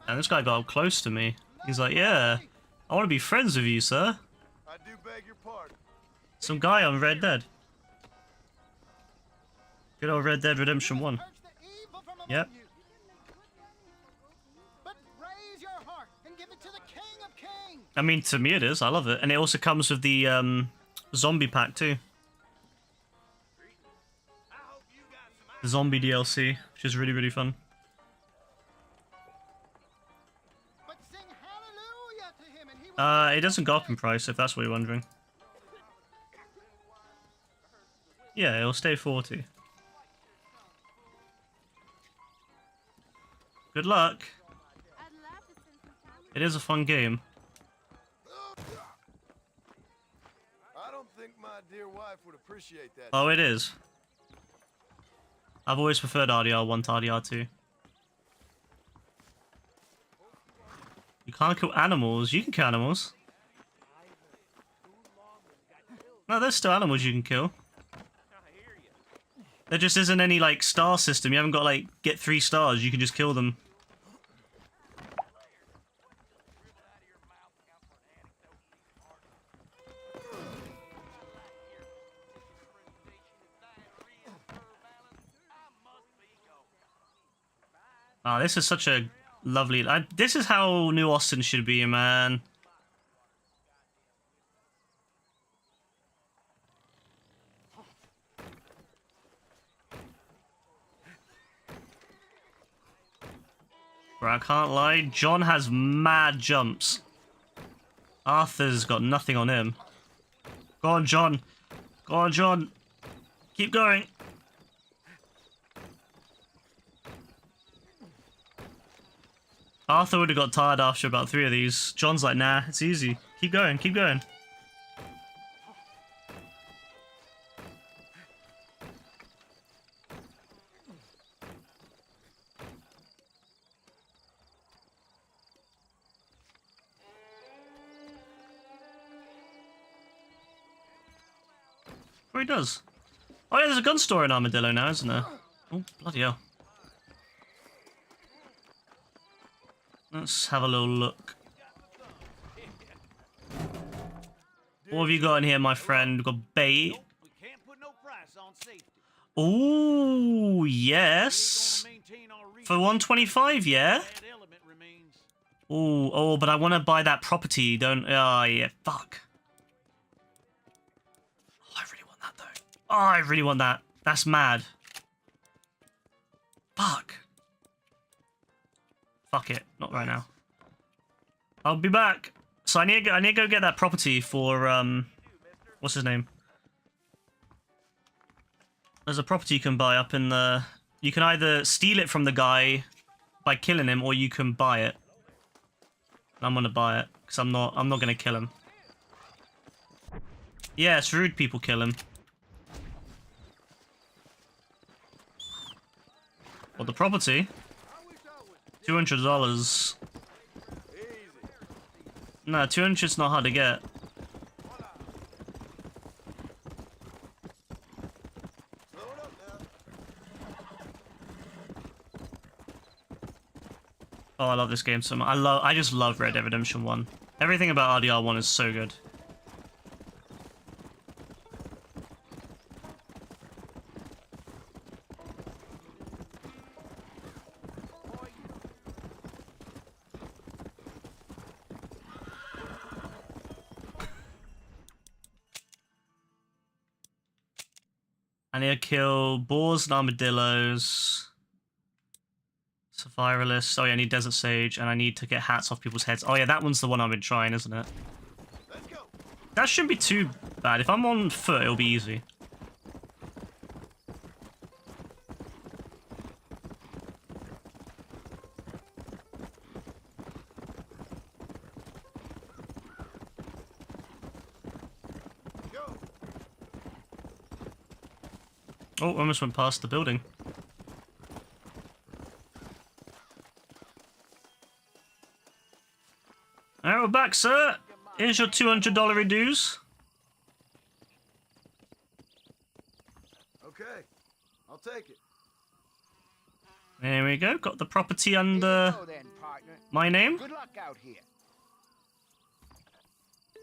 And this guy got up close to me. He's like, yeah, I want to be friends with you, sir. I do beg your pardon. Some guy on Red Dead. Good old Red Dead Redemption 1. Yep. I mean, to me it is. I love it. And it also comes with the zombie pack too. The zombie DLC, which is really, really fun. It doesn't go up in price, if that's what you're wondering. Yeah, it'll stay 40. Good luck. It is a fun game. I don't think my dear wife would appreciate that. Oh, it is. I've always preferred RDR1 to RDR2. You can't kill animals. You can kill animals. No, there's still animals you can kill. There just isn't any, like, star system. You haven't got, like, get 3 stars. You can just kill them. Ah, this is such a lovely... this is how New Austin should be, man. Bro, I can't lie. John has mad jumps. Arthur's got nothing on him. Go on, John. Go on, John. Keep going. Arthur would have got tired after about 3 of these. John's like, nah, it's easy. Keep going, keep going. Where he does. Oh yeah, there's a gun store in Armadillo now, isn't there? Oh, bloody hell. Let's have a little look. What have you got in here, my friend? We've got bait. Oh, yes. For 125, yeah? Oh, but I want to buy that property, don't... Oh, yeah, fuck. Oh, I really want that, though. Oh, I really want that. That's mad. Fuck. Fuck it. Not right now. I'll be back. So I need to go get that property for, what's his name? There's a property you can buy up in the... You can either steal it from the guy by killing him, or you can buy it. I'm gonna buy it, because I'm not gonna kill him. Yeah, it's rude people kill him. Well, the property? $200. No, 200's not hard to get. Oh, I love this game so much. I just love Red Dead Redemption 1. Everything about RDR 1 is so good. I need to kill boars and armadillos. Survivalist. Oh yeah, I need desert sage, and I need to get hats off people's heads. Oh yeah, that one's the one I've been trying, isn't it? Let's go. That shouldn't be too bad. If I'm on foot, it'll be easy. Go. Oh, I almost went past the building. Alright, we're back, sir. Here's your $200 dues. Okay, I'll take it. There we go. Got the property under my name. Good luck out here.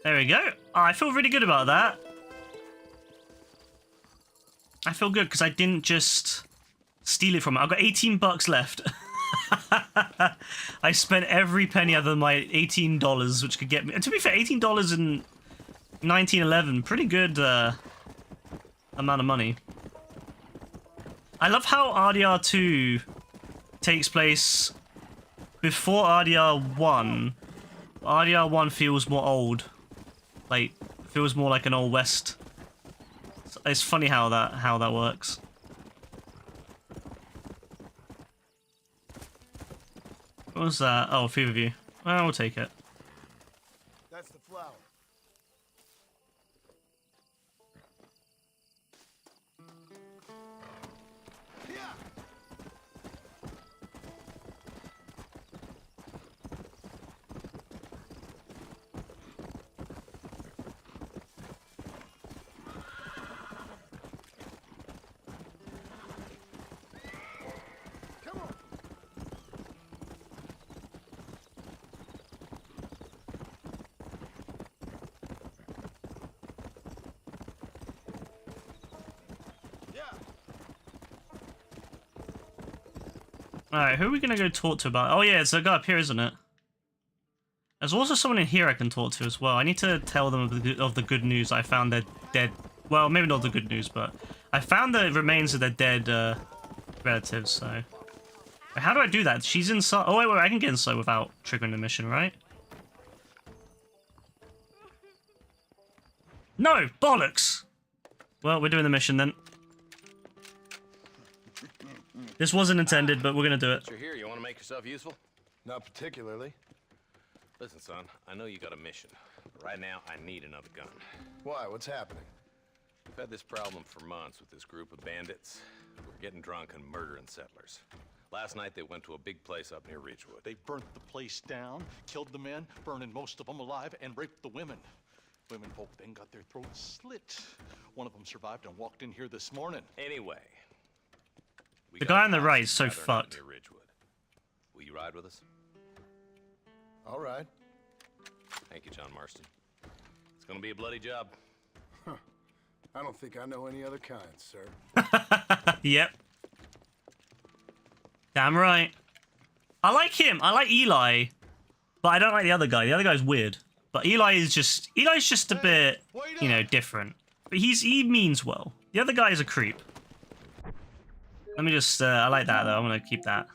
There we go. Oh, I feel really good about that. I feel good because I didn't just steal it from her. I've got 18 bucks left. I spent every penny other than my $18, which could get me... And to be fair, $18 in 1911, pretty good amount of money. I love how RDR2 takes place before RDR1. RDR1 feels more old. Like, feels more like an old west. It's funny how that works. What was that? Oh, few of you. Well, we'll take it. That's the flower. Yeah. Come on. Yeah. Alright, who are we gonna go talk to about... Oh yeah, it's a guy up here, isn't it? There's also someone in here I can talk to as well. I need to tell them of the good news. I found their dead... Well, maybe not the good news, but... I found the remains of their dead relatives, so... Wait, how do I do that? She's inside... Oh, wait, I can get inside without triggering the mission, right? No! Bollocks! Well, we're doing the mission then. This wasn't intended, but we're gonna do it. You're here. You want to make yourself useful? Not particularly. Listen, son. I know you got a mission. But right now, I need another gun. Why? What's happening? We've had this problem for months with this group of bandits. We're getting drunk and murdering settlers. Last night, they went to a big place up near Ridgewood. They burnt the place down, killed the men, burning most of them alive, and raped the women. Women folk then got their throats slit. One of them survived and walked in here this morning. Anyway. we The got guy a on the posse right is so gathering up fucked. near Ridgewood. Will you ride with us? All right. Thank you, John Marston. It's gonna be a bloody job. I don't think I know any other kind, sir. Yep. Damn right. I like him. I like Eli. But I don't like the other guy. The other guy's weird. But Eli's just a bit, you know, different. But he means well. The other guy is a creep. Let me just, I like that though. I'm gonna keep that.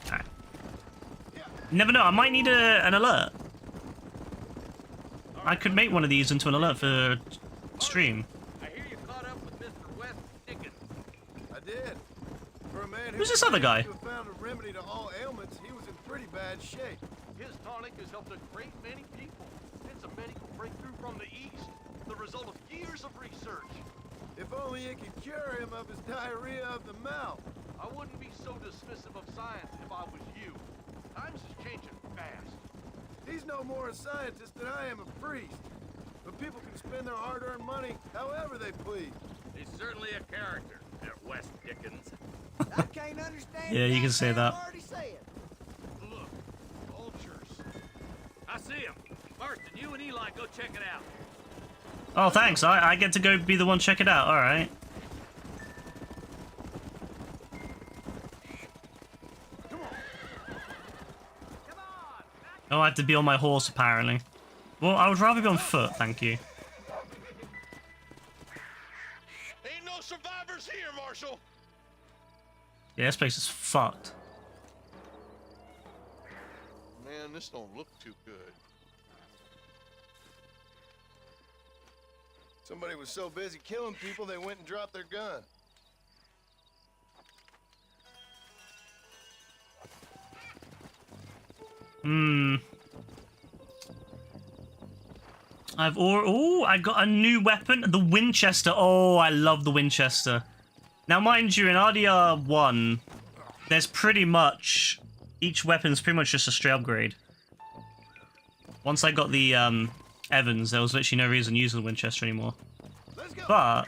Alright. Never know, I might need an alert. I could make one of these into an alert for stream. I hear you caught up with Mr. West Dickens. I did. For a man Who's this other guy? who found a remedy to all ailments, he was in pretty bad shape. His tonic has helped a great many people. It's a medical breakthrough from the East, the result of years of research. If only it could cure him of his diarrhea of the mouth. I wouldn't be so dismissive of science if I was you. Times is changing fast. He's no more a scientist than I am a priest. But people can spend their hard-earned money however they please. He's certainly a character, that West Dickens. I can't understand. Yeah, you can say that. Already said. Look, vultures. I see him. Marston, you and Eli go check it out. Oh, thanks. I get to go be the one check it out. All right. Oh, I have to be on my horse apparently. Well, I would rather be on foot, thank you. Ain't no survivors here, Marshal. Yeah, this place is fucked. Man, this don't look too good. Somebody was so busy killing people, they went and dropped their gun. I got a new weapon, the Winchester. Oh, I love the Winchester. Now, mind you, in RDR1, there's pretty much... Each weapon's pretty much just a straight upgrade. Once I got the, Evans, there was literally no reason using the Winchester anymore. But...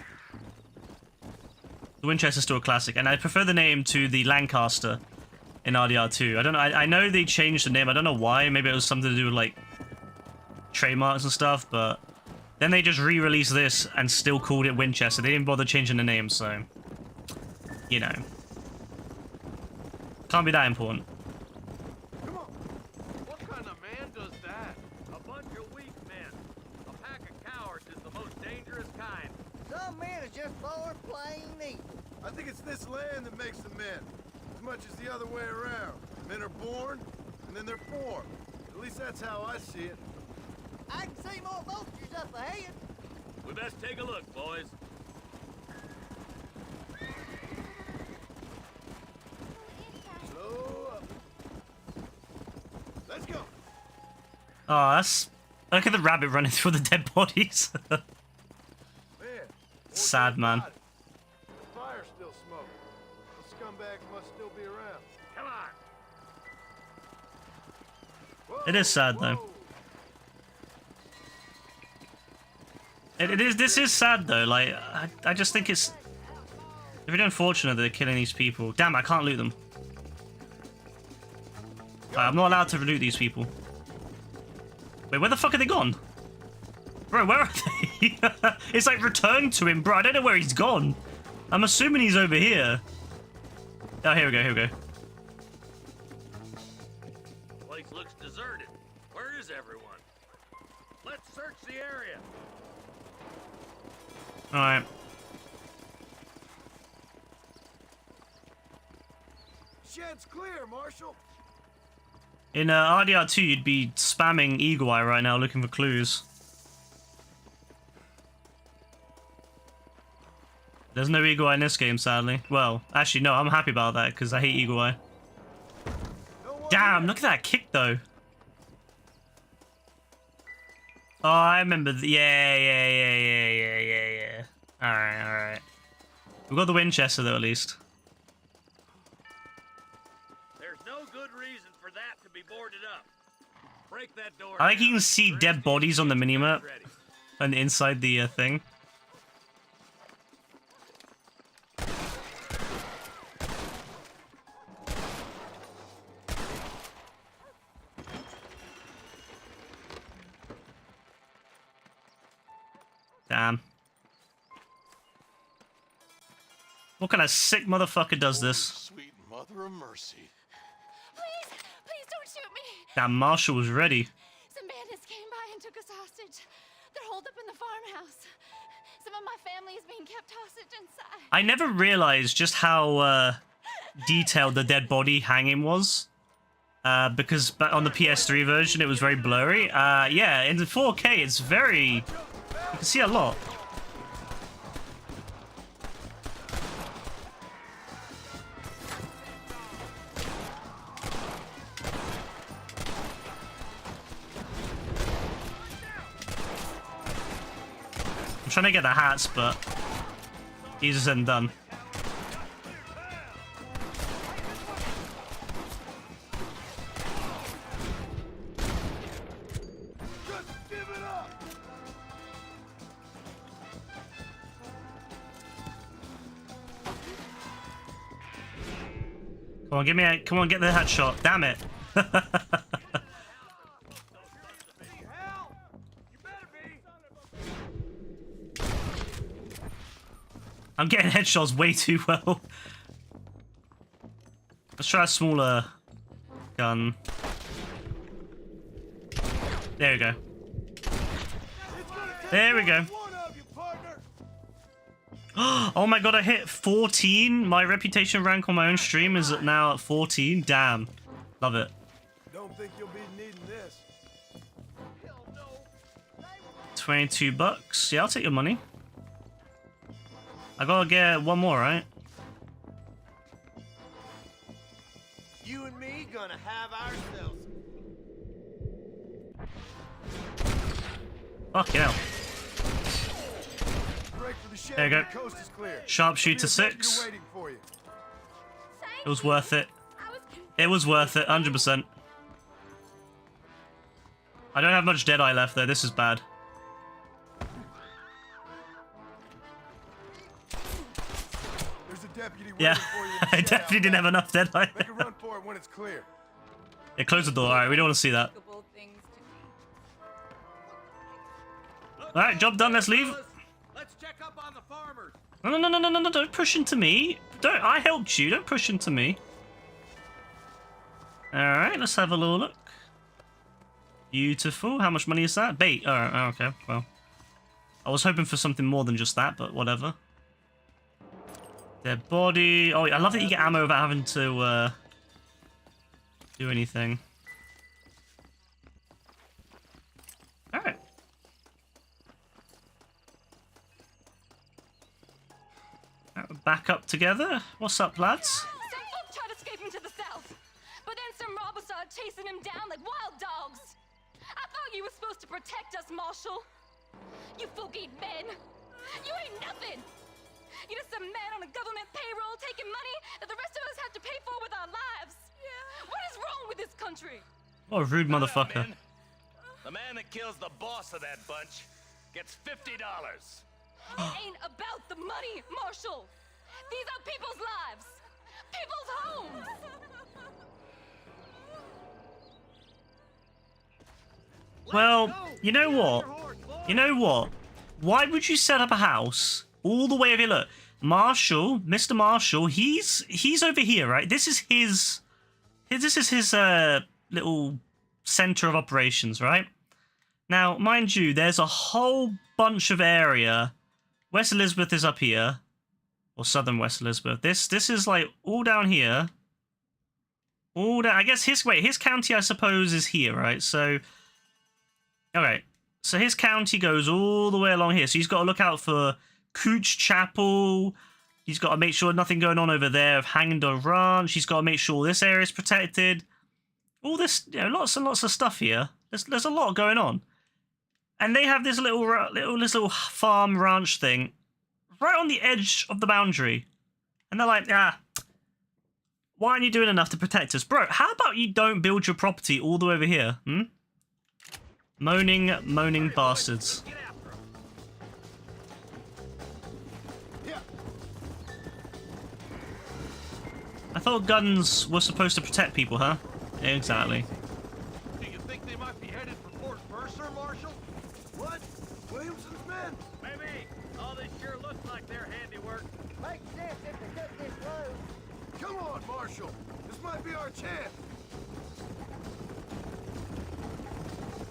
The Winchester's still a classic, and I prefer the name to the Lancaster in RDR2. I don't know. I know they changed the name. I don't know why. Maybe it was something to do with like trademarks and stuff, but then they just re-released this and still called it Winchester. They didn't bother changing the name, so you know, can't be that important. Come on. What kind of man does that? A bunch of weak men. A pack of cowards is the most dangerous kind. Some men are just born plain evil. I think it's this land that makes them men, as much as the other way around. Men are born, and then they're formed. At least that's how I see it. I can see more vultures up ahead. We best take a look, boys. Slow up. Let's go. Oh, that's... Look at the rabbit running through the dead bodies. Man. Sad, man. The fire's still smoking. The scumbags must still be around. Come on. Whoa, It is sad, though. whoa. It is. This is sad, though. Like, I just think it's really unfortunate that they're killing these people. Damn, I can't loot them. I'm not allowed to loot these people. Wait, where the fuck are they gone? Bro, where are they? It's like returned to him, bro. I don't know where he's gone. I'm assuming he's over here. Oh, here we go, here we go. Place looks deserted. Where is everyone? Let's search the area. Alright. Shed's clear, Marshal. In RDR2, you'd be spamming Eagle Eye right now looking for clues. There's no Eagle Eye in this game, sadly. Well, actually, no, I'm happy about that, because I hate Eagle Eye. Damn, look at that kick, though. Oh, I remember. Yeah. Alright. We've got the Winchester, though, at least. There's no good reason for that to be boarded up. Break that door. I like you down. can see dead bodies on the minimap Ready. and inside the thing. Damn. What kind of sick motherfucker does this? Sweet mother of mercy. Please don't shoot me. Damn, Marshall was ready. Some bandits came by and took us hostage. They're holed up in the farmhouse. Some of my family is being kept hostage inside. I never realized just how detailed the dead body hanging was. Because on the PS3 version it was very blurry. Yeah, in the 4K it's very... You can see a lot. I'm trying to get the hats, but easier said than done. Just give it up. Come on, give me a... Come on, get the headshot. Damn it. I'm getting headshots way too well. Let's try a smaller gun. There we go. There we go. One of you, partner. Oh my god, I hit 14. My reputation rank on my own stream is now at 14. Damn. Love it. Don't think you'll be needing this. 22 bucks. Yeah, I'll take your money. I gotta get one more, right? You and me gonna have ourselves. Fucking hell. Break for the shed. There you go. The coast is clear. Sharpshooter There'll be a 6. messenger waiting for you. It was worth it. It was worth it, 100%. I don't have much Deadeye left though, this is bad. There's deputy waiting Yeah, for you in the I shed definitely out didn't have back. enough, did I? Make a run for it when it's clear. Yeah, close the door. Alright, we don't want to see that. Things to me. Alright, job done, let's leave. Let's check up on the farmers. No, don't push into me. I helped you, don't push into me. Alright, let's have a little look. Beautiful. How much money is that? Bait. Alright, okay, well. I was hoping for something more than just that, but whatever. Their body. Oh, I love that you get ammo without having to do anything. Alright. Back up together. What's up, lads? Some folk tried escaping to the south, but then some robbers started chasing him down like wild dogs. I thought you were supposed to protect us, Marshal. You folk ain't men. You ain't nothing. You're just some man on a government payroll taking money that the rest of us have to pay for with our lives. What is wrong with this country? What a rude motherfucker. The man that kills the boss of that bunch gets $50. It ain't about the money, Marshal. These are people's lives. People's homes. Well, you know what? You know what? Why would you set up a house all the way over here? Look, Marshall, Mr. Marshall, he's over here, right? This is his little center of operations, right? Now, mind you, there's a whole bunch of area. West Elizabeth is up here, or southern West Elizabeth. This is like all down here. All down. I guess his county, I suppose, is here, right? So, okay. So his county goes all the way along here. So he's got to look out for Cooch Chapel. He's got to make sure nothing going on over there of Hangdon Ranch. He's got to make sure this area is protected. All this, you know, lots and lots of stuff here. There's a lot going on. And they have this little farm ranch thing right on the edge of the boundary. And they're like, why aren't you doing enough to protect us? Bro, how about you don't build your property all the way over here, hmm? Moaning bastards. I thought guns were supposed to protect people, huh? Exactly. Do you think they might be headed for Fort Mercer, Marshal? What? Williamson's men? Maybe. All this sure looks like their handiwork. Makes sense if they took this road. Come on, Marshal. This might be our chance.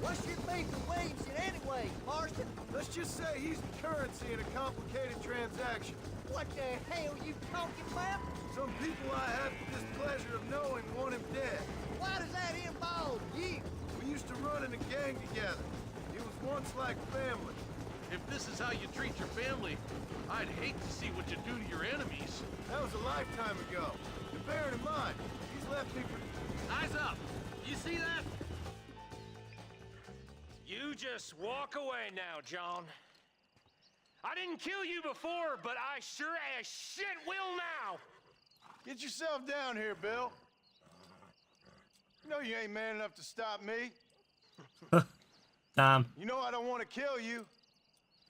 What's your beef with Williamson anyway, Marston? Let's just say he's the currency in a complicated transaction. What the hell you talking about? Some people I have the displeasure of knowing want him dead. Why does that involve you? We used to run in a gang together. It was once like family. If this is how you treat your family, I'd hate to see what you do to your enemies. That was a lifetime ago. And bear it in mind, he's left me for... Eyes up! You see that? You just walk away now, John. I didn't kill you before, but I sure as shit will now! Get yourself down here, Bill. You know you ain't man enough to stop me. Damn. You know I don't want to kill you,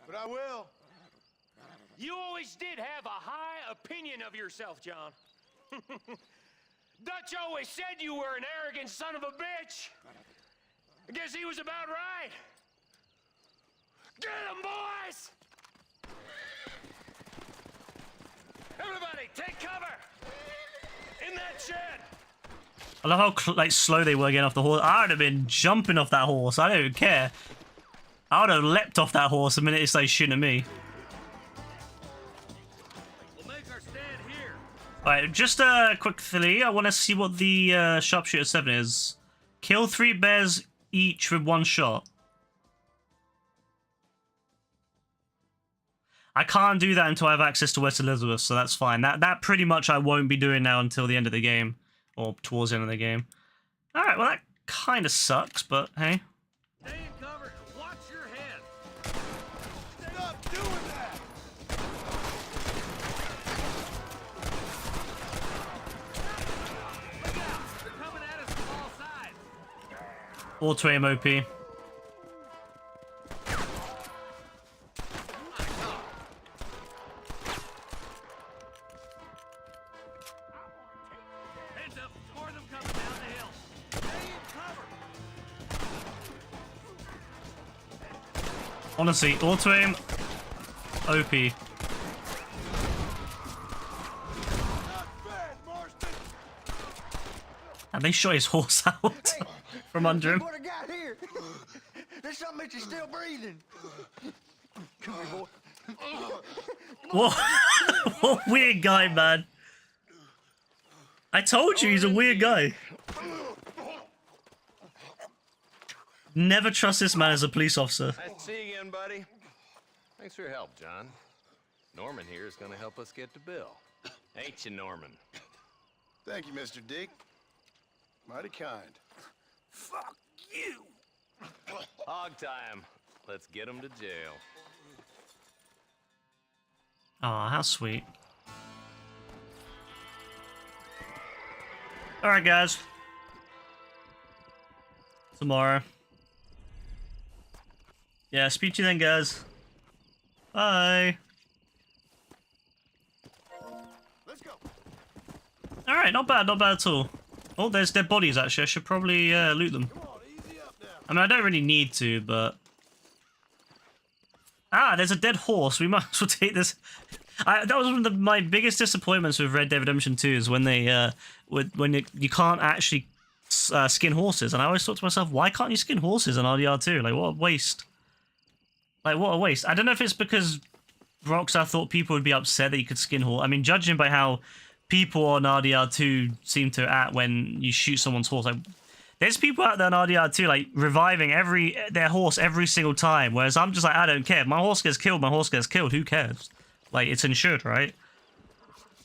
but I will. You always did have a high opinion of yourself, John. Dutch always said you were an arrogant son of a bitch. I guess he was about right. Get him, boys! Everybody, take cover! In that shed! I love how slow they were getting off the horse. I would have been jumping off that horse. I don't care. I would have leapt off that horse the minute it started shooting at me. We'll make our stand here. Alright, just quickly, I want to see what the Sharpshooter 7 is. Kill 3 bears each with 1 shot. I can't do that until I have access to West Elizabeth, so that's fine. That pretty much I won't be doing now until the end of the game. Or towards the end of the game. Alright, well that kind of sucks, but hey. Stay in cover and watch your head. Stop doing that! Look out! They're coming at us from all sides. Auto-aim OP. Honestly, auto aim, OP. And they shot his horse out from under him. Look what I got here. There's something that you're still breathing. Come here, boy. What? What a weird guy, man. I told you, he's a weird guy. Never trust this man as a police officer. Nice to see you again, buddy. Thanks for your help, John. Norman here is gonna help us get to Bill. Ain't you, Norman? Thank you, Mr. Deke. Mighty kind. Fuck you! Hog time. Let's get him to jail. Oh, how sweet. Alright, guys. Tomorrow. Yeah, speak to you then, guys. Bye. Let's go. Alright, not bad at all. Oh, there's dead bodies, actually. I should probably loot them. Come on, easy up now. I mean, I don't really need to, but... Ah, there's a dead horse. We might as well take this... that was one of my biggest disappointments with Red Dead Redemption 2 is when they... when you can't actually skin horses. And I always thought to myself, why can't you skin horses in RDR2? Like, what a waste. Like, what a waste. I don't know if it's because Rockstar thought people would be upset that you could skin horse. I mean, judging by how people on RDR2 seem to act when you shoot someone's horse. Like, there's people out there on RDR2 like reviving their horse every single time, whereas I'm just like, I don't care. If my horse gets killed, my horse gets killed. Who cares? Like, it's insured, right?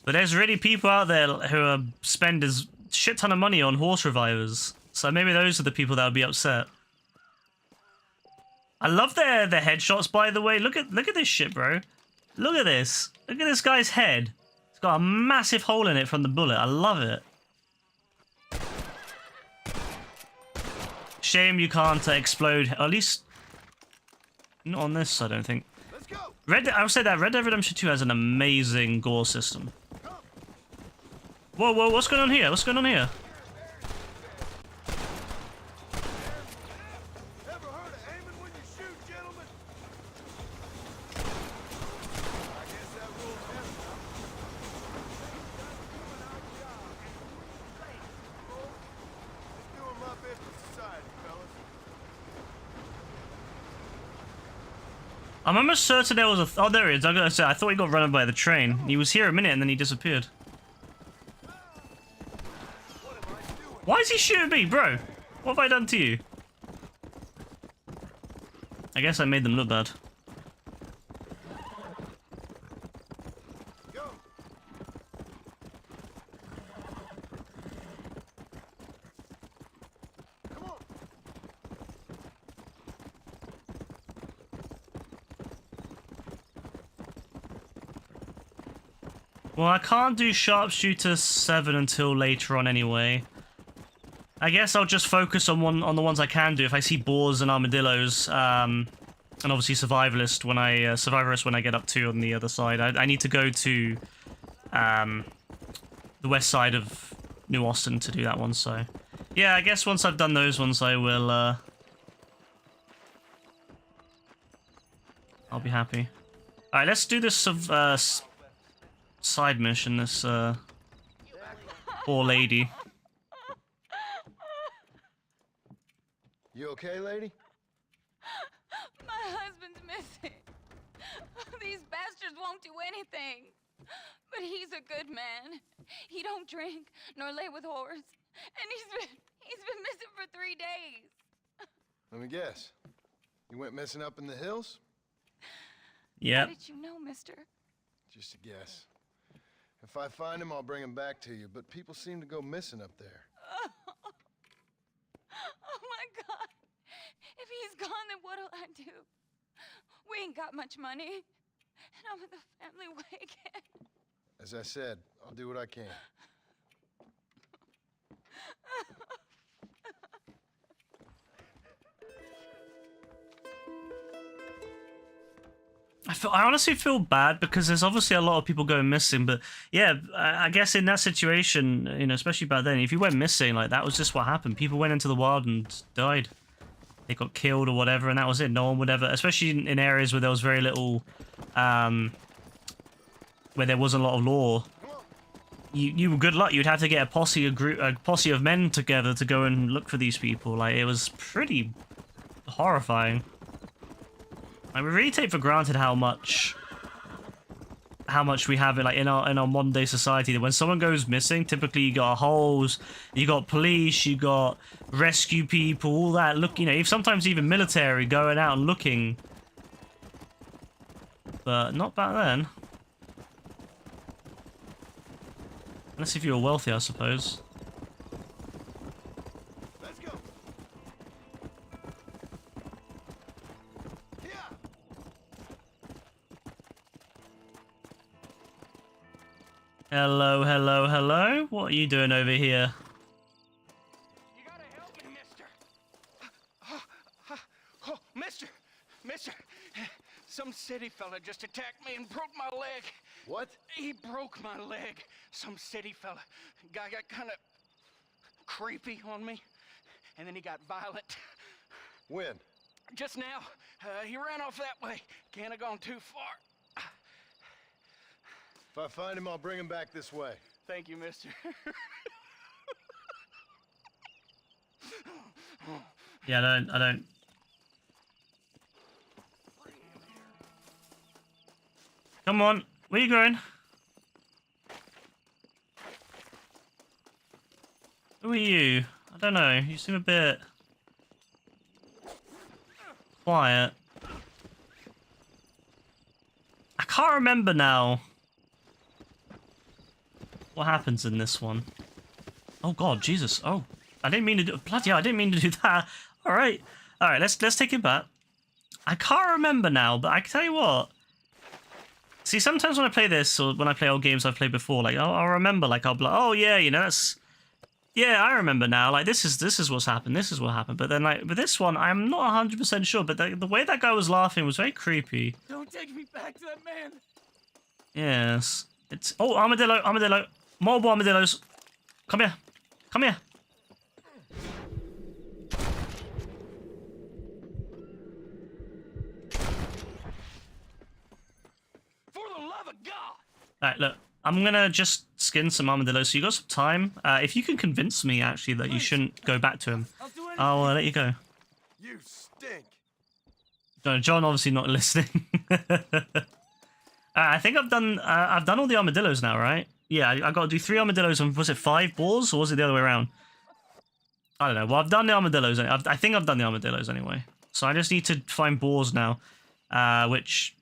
But there's really people out there who spend a shit ton of money on horse revivers. So maybe those are the people that would be upset. I love their headshots, by the way. Look at this shit, bro. Look at this. Look at this guy's head. It's got a massive hole in it from the bullet. I love it. Shame you can't explode. Or at least not on this, I don't think. Let's go. I would say that Red Dead Redemption 2 has an amazing gore system. Whoa, whoa, what's going on here? What's going on here? Ever heard of aiming when you shoot, gentlemen? I guess that rules heavy, huh? Just doing my bit for society, fellas. I'm almost certain there was a... Oh, there he is. I'm gonna say, I thought he got run over by the train. He was here a minute and then he disappeared. Why is he shooting me, bro? What have I done to you? I guess I made them look bad. Go. Come on. Well, I can't do Sharpshooter 7 until later on anyway. I guess I'll just focus on the ones I can do. If I see boars and armadillos, and obviously survivalist when I get up to on the other side. I need to go to the west side of New Austin to do that one. So yeah, I guess once I've done those ones, I will. I'll be happy. All right, let's do this side mission. This poor lady. You okay, lady? My husband's missing. These bastards won't do anything. But he's a good man. He don't drink nor lay with whores. And he's been missing for 3 days. Let me guess. You went missing up in the hills? Yeah. How did you know, mister? Just a guess. If I find him, I'll bring him back to you, but people seem to go missing up there. Oh my God. If he's gone, then what'll I do? We ain't got much money. And I'm in the family way again. As I said, I'll do what I can. I honestly feel bad because there's obviously a lot of people going missing, but yeah, I guess in that situation, you know, especially back then, if you went missing, like that was just what happened. People went into the wild and died. they got killed or whatever, and that was it. No one would ever, especially in areas where there was very little, where there wasn't a lot of law. You were good luck. You'd have to get a posse of men together to go and look for these people. Like, it was pretty horrifying. Like, we really take for granted how much we have it, like, in our modern day society, that when someone goes missing, typically you got holes, you got police, you got rescue people, all that. Look, you know, if sometimes even military going out and looking, but not back then. Unless if you were wealthy, I suppose. Let's go. Yeah. Hello, hello, hello. What are you doing over here? You gotta help me, mister. Mister, some city fella just attacked me and broke my leg. What? He broke my leg. Some city fella. Guy got kind of creepy on me, and then he got violent. When? Just now, he ran off that way. Can't have gone too far. If I find him, I'll bring him back this way. Thank you, mister. Yeah, I don't. Come on, where you going? Who are you? I don't know. You seem a bit quiet. I can't remember now what happens in this one. Oh God, Jesus! Oh, I didn't mean to do. Bloody hell! I didn't mean to do that. All right. Let's take it back. I can't remember now, but I can tell you what. See, sometimes when I play this, or when I play old games I've played before, like I'll remember, like I'll be like, oh yeah, you know, that's, yeah, I remember now. Like this is what's happened. This is what happened. But then, like with this one, I'm not 100% sure. But the way that guy was laughing was very creepy. Don't take me back to that man. Yes, it's armadillo, multiple armadillos. Come here, come here. Alright, look, I'm gonna just skin some armadillos, so you got some time. If you can convince me, actually, that you shouldn't go back to him, I'll let you go. You stink. No, John obviously not listening. I think I've done all the armadillos now, right? Yeah, I got to do 3 armadillos and was it 5 boars, or was it the other way around? I don't know. Well, I've done the armadillos. I think I've done the armadillos anyway. So I just need to find boars now, which...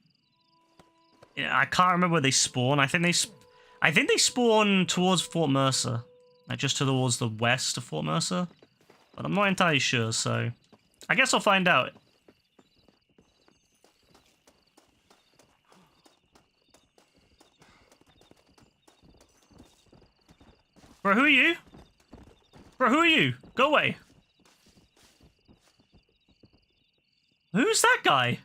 I can't remember where they spawn. I think they spawn towards Fort Mercer, like just towards the west of Fort Mercer, but I'm not entirely sure. So, I guess I'll find out. Bro, who are you? Bro, who are you? Go away. Who's that guy?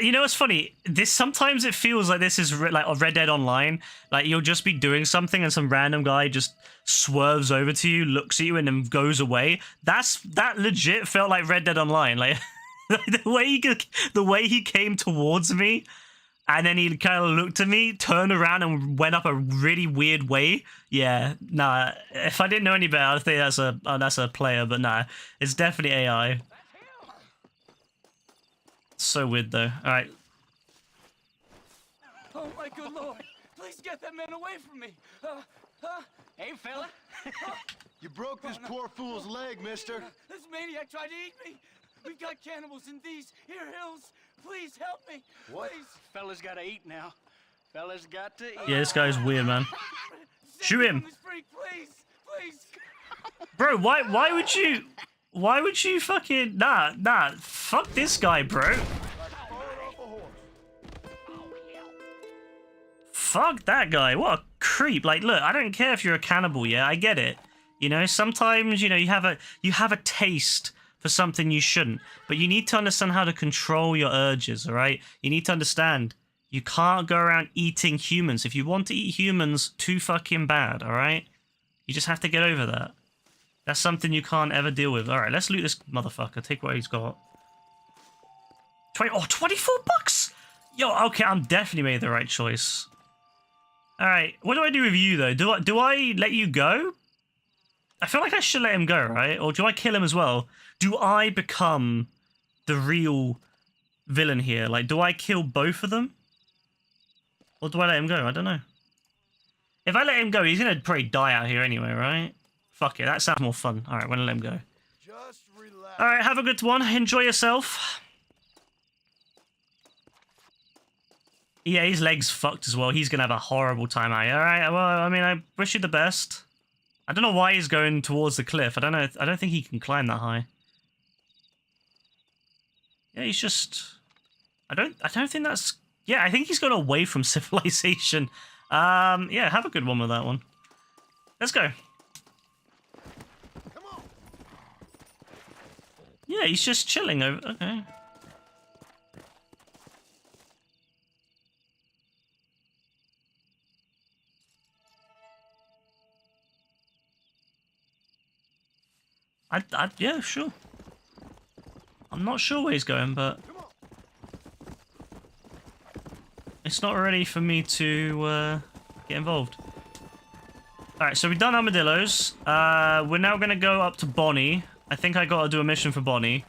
You know what's funny? Sometimes it feels like this is like a Red Dead Online. Like you'll just be doing something and some random guy just swerves over to you, looks at you, and then goes away. That legit felt like Red Dead Online. Like the way he came towards me, and then he kind of looked at me, turned around, and went up a really weird way. Yeah, nah. If I didn't know any better, I'd think that's a player, but nah, it's definitely AI. So weird though. Alright. Oh my good lord! Please get that man away from me! Hey fella! You broke this poor fool's leg, mister. This maniac tried to eat me! We've got cannibals in these here hills! Please help me! What? Please. Fella's gotta eat now. Fella's got to eat. Yeah, this guy's weird, man. Shoot him! Please! Please! Bro, why would you fucking... Nah, fuck this guy, bro. Fuck that guy, what a creep. Like, look, I don't care if you're a cannibal, yeah, I get it. You know, sometimes, you know, you have a taste for something you shouldn't. But you need to understand how to control your urges, alright? You need to understand, you can't go around eating humans. If you want to eat humans, too fucking bad, alright? You just have to get over that. That's something you can't ever deal with. Alright, let's loot this motherfucker. Take what he's got. 24 bucks? Yo, okay, I'm definitely made the right choice. Alright, what do I do with you, though? Do I let you go? I feel like I should let him go, right? Or do I kill him as well? Do I become the real villain here? Like, do I kill both of them? Or do I let him go? I don't know. If I let him go, he's gonna probably die out here anyway, right? Fuck it, that sounds more fun. Alright, we're gonna let him go. Just relax. Alright, have a good one. Enjoy yourself. Yeah, his leg's fucked as well. He's gonna have a horrible time out here. Alright, well, I mean, I wish you the best. I don't know why he's going towards the cliff. I don't know. I don't think he can climb that high. Yeah, he's just... I don't think that's... Yeah, I think he's gone away from civilization. Yeah, have a good one with that one. Let's go. Come on. Yeah, he's just chilling over... Okay. Yeah, sure. I'm not sure where he's going, but... It's not ready for me to get involved. Alright, so we've done Armadillos. We're now going to go up to Bonnie. I think I got to do a mission for Bonnie.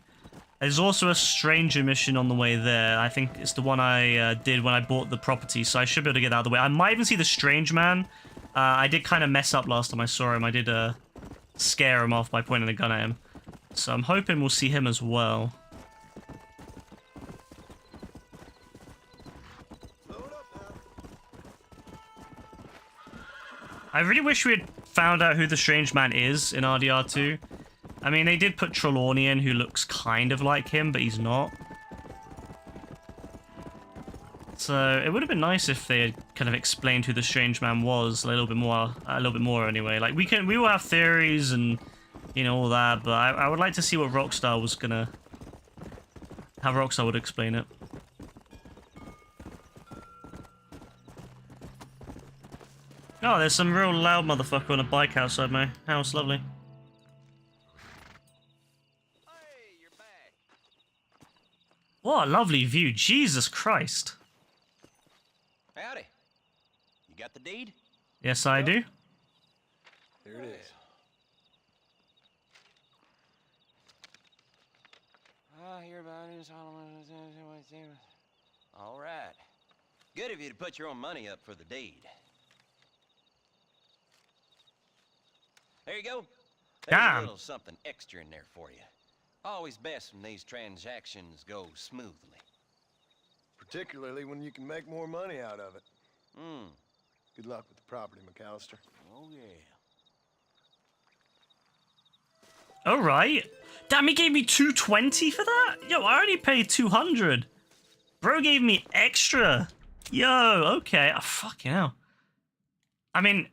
There's also a stranger mission on the way there. I think it's the one I did when I bought the property, so I should be able to get that out of the way. I might even see the strange man. I did kind of mess up last time I saw him. I did scare him off by pointing the gun at him. So I'm hoping we'll see him as well. I really wish we had found out who the strange man is in RDR2. I mean, they did put Trelawney in, who looks kind of like him, but he's not. So it would have been nice if they had kind of explained who the strange man was a little bit more anyway. Like we will have theories and you know all that, but I would like to see what Rockstar was gonna, how Rockstar would explain it. Oh, there's some real loud motherfucker on a bike outside my house. Lovely. Hey, you're back. What a lovely view. Jesus Christ. Howdy. You got the deed? Yes, I do. Here it is. I hear about it. All right. Good of you to put your own money up for the deed. There you go. There's a little something extra in there for you. Always best when these transactions go smoothly. Particularly when you can make more money out of it. Hmm. Good luck with the property, McAllister. Oh, yeah. All right. Damn, he gave me $220 for that? Yo, I already paid $200. Bro gave me extra. Yo, okay. Oh, fucking hell. I mean,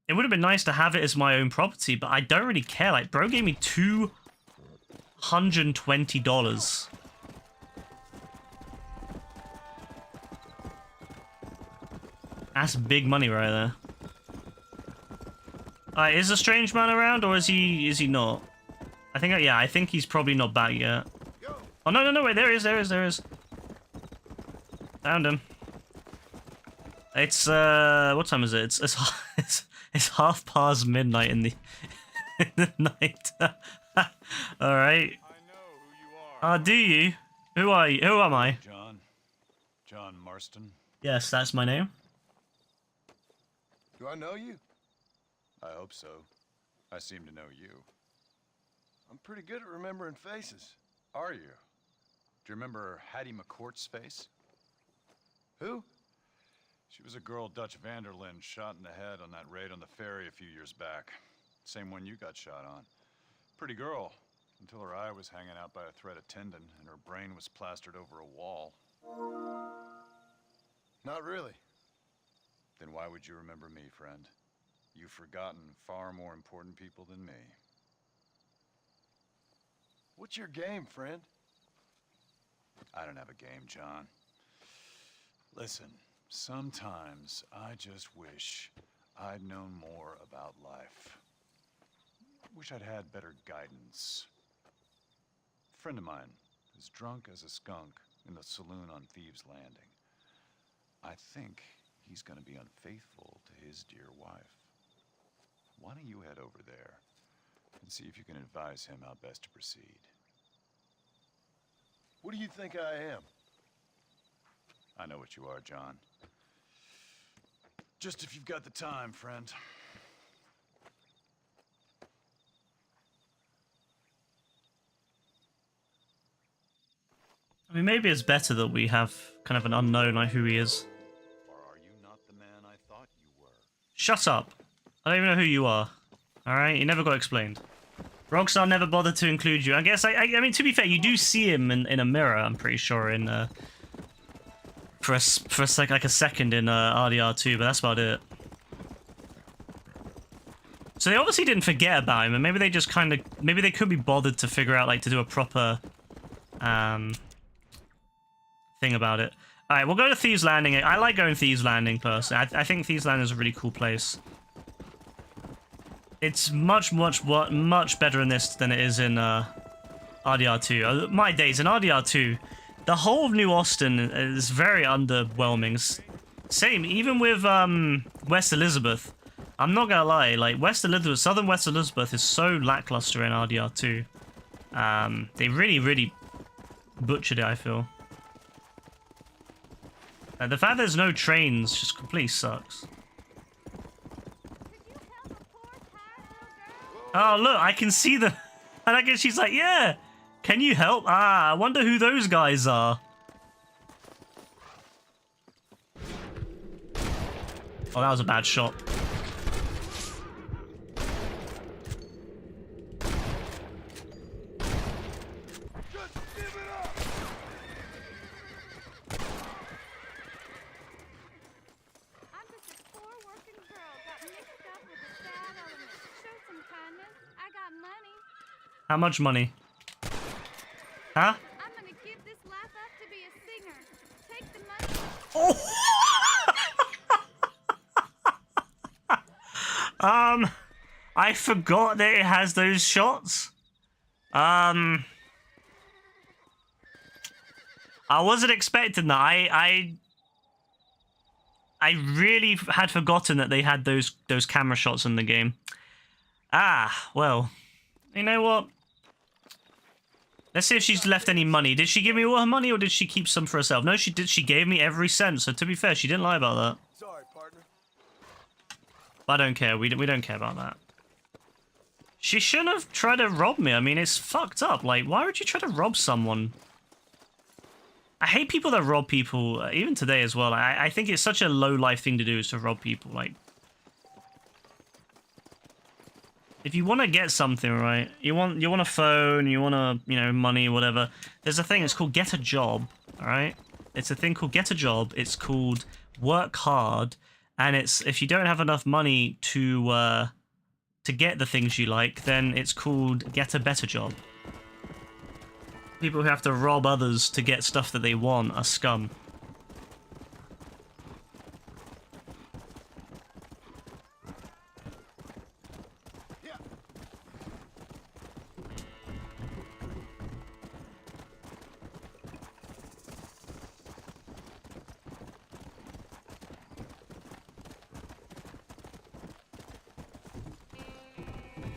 it would have been nice to have it as my own property, but I don't really care. Like, bro gave me $220. That's big money right there. Is the strange man around, or is he not? I think he's probably not back yet. Oh no, wait, there is. Found him. It's what time is it? It's midnight in the in the night. All right. I know who you are. Do you? Who are you? Who am I? John Marston. Yes, that's my name. Do I know you? I hope so. I seem to know you. I'm pretty good at remembering faces. Are you? Do you remember Hattie McCourt's face? Who? She was a girl Dutch Vanderlyn shot in the head on that raid on the ferry a few years back. Same one you got shot on. Pretty girl, until her eye was hanging out by a thread of tendon and her brain was plastered over a wall. Not really. Then why would you remember me, friend? You've forgotten far more important people than me. What's your game, friend? I don't have a game, John. Listen, sometimes I just wish I'd known more about life. wish I'd had better guidance. A friend of mine is drunk as a skunk in the saloon on Thieves' Landing. I think he's gonna be unfaithful to his dear wife. Why don't you head over there and see if you can advise him how best to proceed? What do you think I am? I know what you are, John. Just if you've got the time, friend. I mean, maybe it's better that we have kind of an unknown like who he is. Or are you not the man I thought you were? Shut up. I don't even know who you are. Alright? You never got explained. Rockstar never bothered to include you. I guess, I mean, to be fair, you do see him in a mirror, I'm pretty sure, in, for like a second in RDR2, but that's about it. So they obviously didn't forget about him, and maybe they just kind of, maybe they could be bothered to figure out, like, to do a proper, thing about it. Alright, we'll go to Thieves' Landing. I like going to Thieves' Landing, personally. I think Thieves' Landing is a really cool place. It's much better in this than it is in RDR2. My days, in RDR2, the whole of New Austin is very underwhelming. Same, even with West Elizabeth. I'm not gonna lie, like, Southern West Elizabeth is so lackluster in RDR2. They really butchered it, I feel. The fact there's no trains just completely sucks. Oh, look, I can see the... And I guess she's like, yeah, can you help? Ah, I wonder who those guys are. Oh, that was a bad shot. How much money? Huh? I'm gonna give this life up to be a singer. Take the money. Oh! I forgot that it has those shots. I wasn't expecting that. I really had forgotten that they had those camera shots in the game. Ah, well. You know what? Let's see if she's left any money. Did she give me all her money, or did she keep some for herself? No, she did. She gave me every cent. So to be fair, she didn't lie about that. Sorry, partner. But I don't care. We don't care about that. She shouldn't have tried to rob me. I mean, it's fucked up. Like, why would you try to rob someone? I hate people that rob people, even today as well. I think it's such a low-life thing to do, is to rob people. Like, if you want to get something, right, you want a phone, you want money, whatever. There's a thing, it's called Get a Job, all right? It's a thing called Get a Job. It's called Work Hard, and it's, if you don't have enough money to get the things you like, then it's called Get a Better Job. People who have to rob others to get stuff that they want are scum.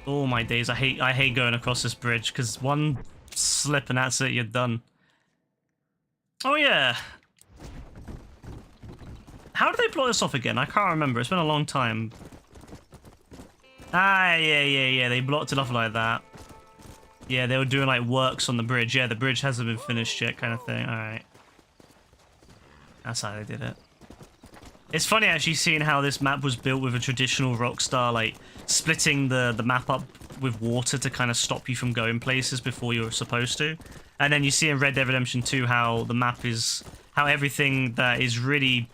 Oh my days, I hate going across this bridge, because one slip and that's it, you're done. Oh yeah. How did they block this off again? I can't remember, it's been a long time. Ah, yeah, they blocked it off like that. Yeah, they were doing like works on the bridge. Yeah, the bridge hasn't been finished yet, kind of thing. Alright. That's how they did it. It's funny actually seeing how this map was built with a traditional Rockstar, like splitting the map up with water to kind of stop you from going places before you're supposed to. And then you see in Red Dead Redemption 2 how the map is, how everything that is really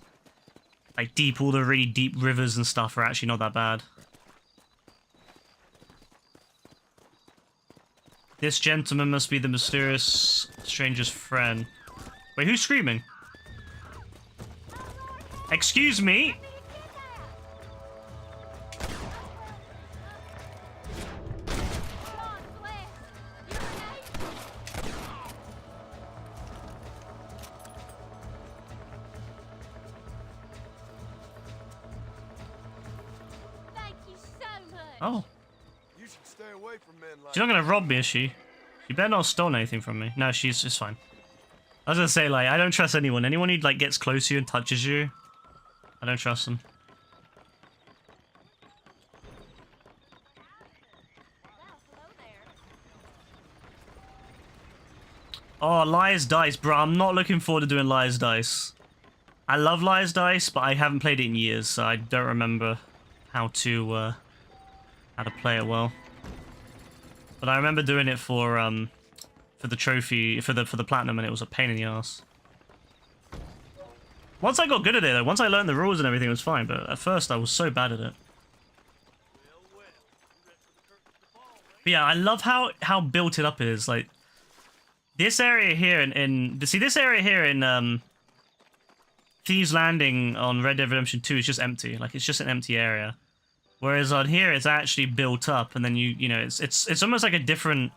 like deep, all the really deep rivers and stuff are actually not that bad. This gentleman must be the mysterious stranger's friend. Wait, who's screaming? Excuse me? Oh. You should stay away from men like She's not gonna rob me, is she? She better not have stolen anything from me. No, she's just fine. I was gonna say, like, I don't trust anyone. Anyone who, like, gets close to you and touches you, I don't trust them. Oh, Liar's Dice. Bro, I'm not looking forward to doing Liar's Dice. I love Liar's Dice, but I haven't played it in years, so I don't remember how to play it well. But I remember doing it for the trophy, for the platinum, and it was a pain in the ass. Once I got good at it, though, once I learned the rules and everything, it was fine, but at first I was so bad at it. But yeah, I love how built it up it is, like... This area here this area here in Thieves Landing on Red Dead Redemption 2 is just empty. Like, it's just an empty area. Whereas on here it's actually built up, and then you know it's almost like a different.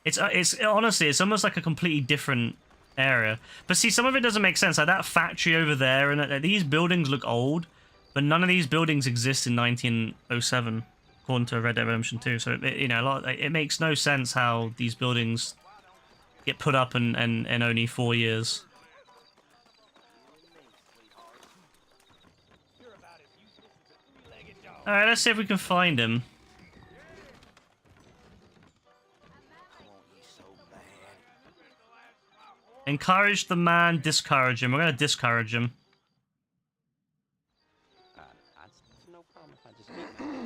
It's honestly it's almost like a completely different area. But see, some of it doesn't make sense. Like that factory over there, and these buildings look old, but none of these buildings exist in 1907, according to Red Dead Redemption 2. So you know it makes no sense how these buildings get put up in only 4 years. Alright, let's see if we can find him. Encourage the man, discourage him. We're gonna discourage him. No problem if I just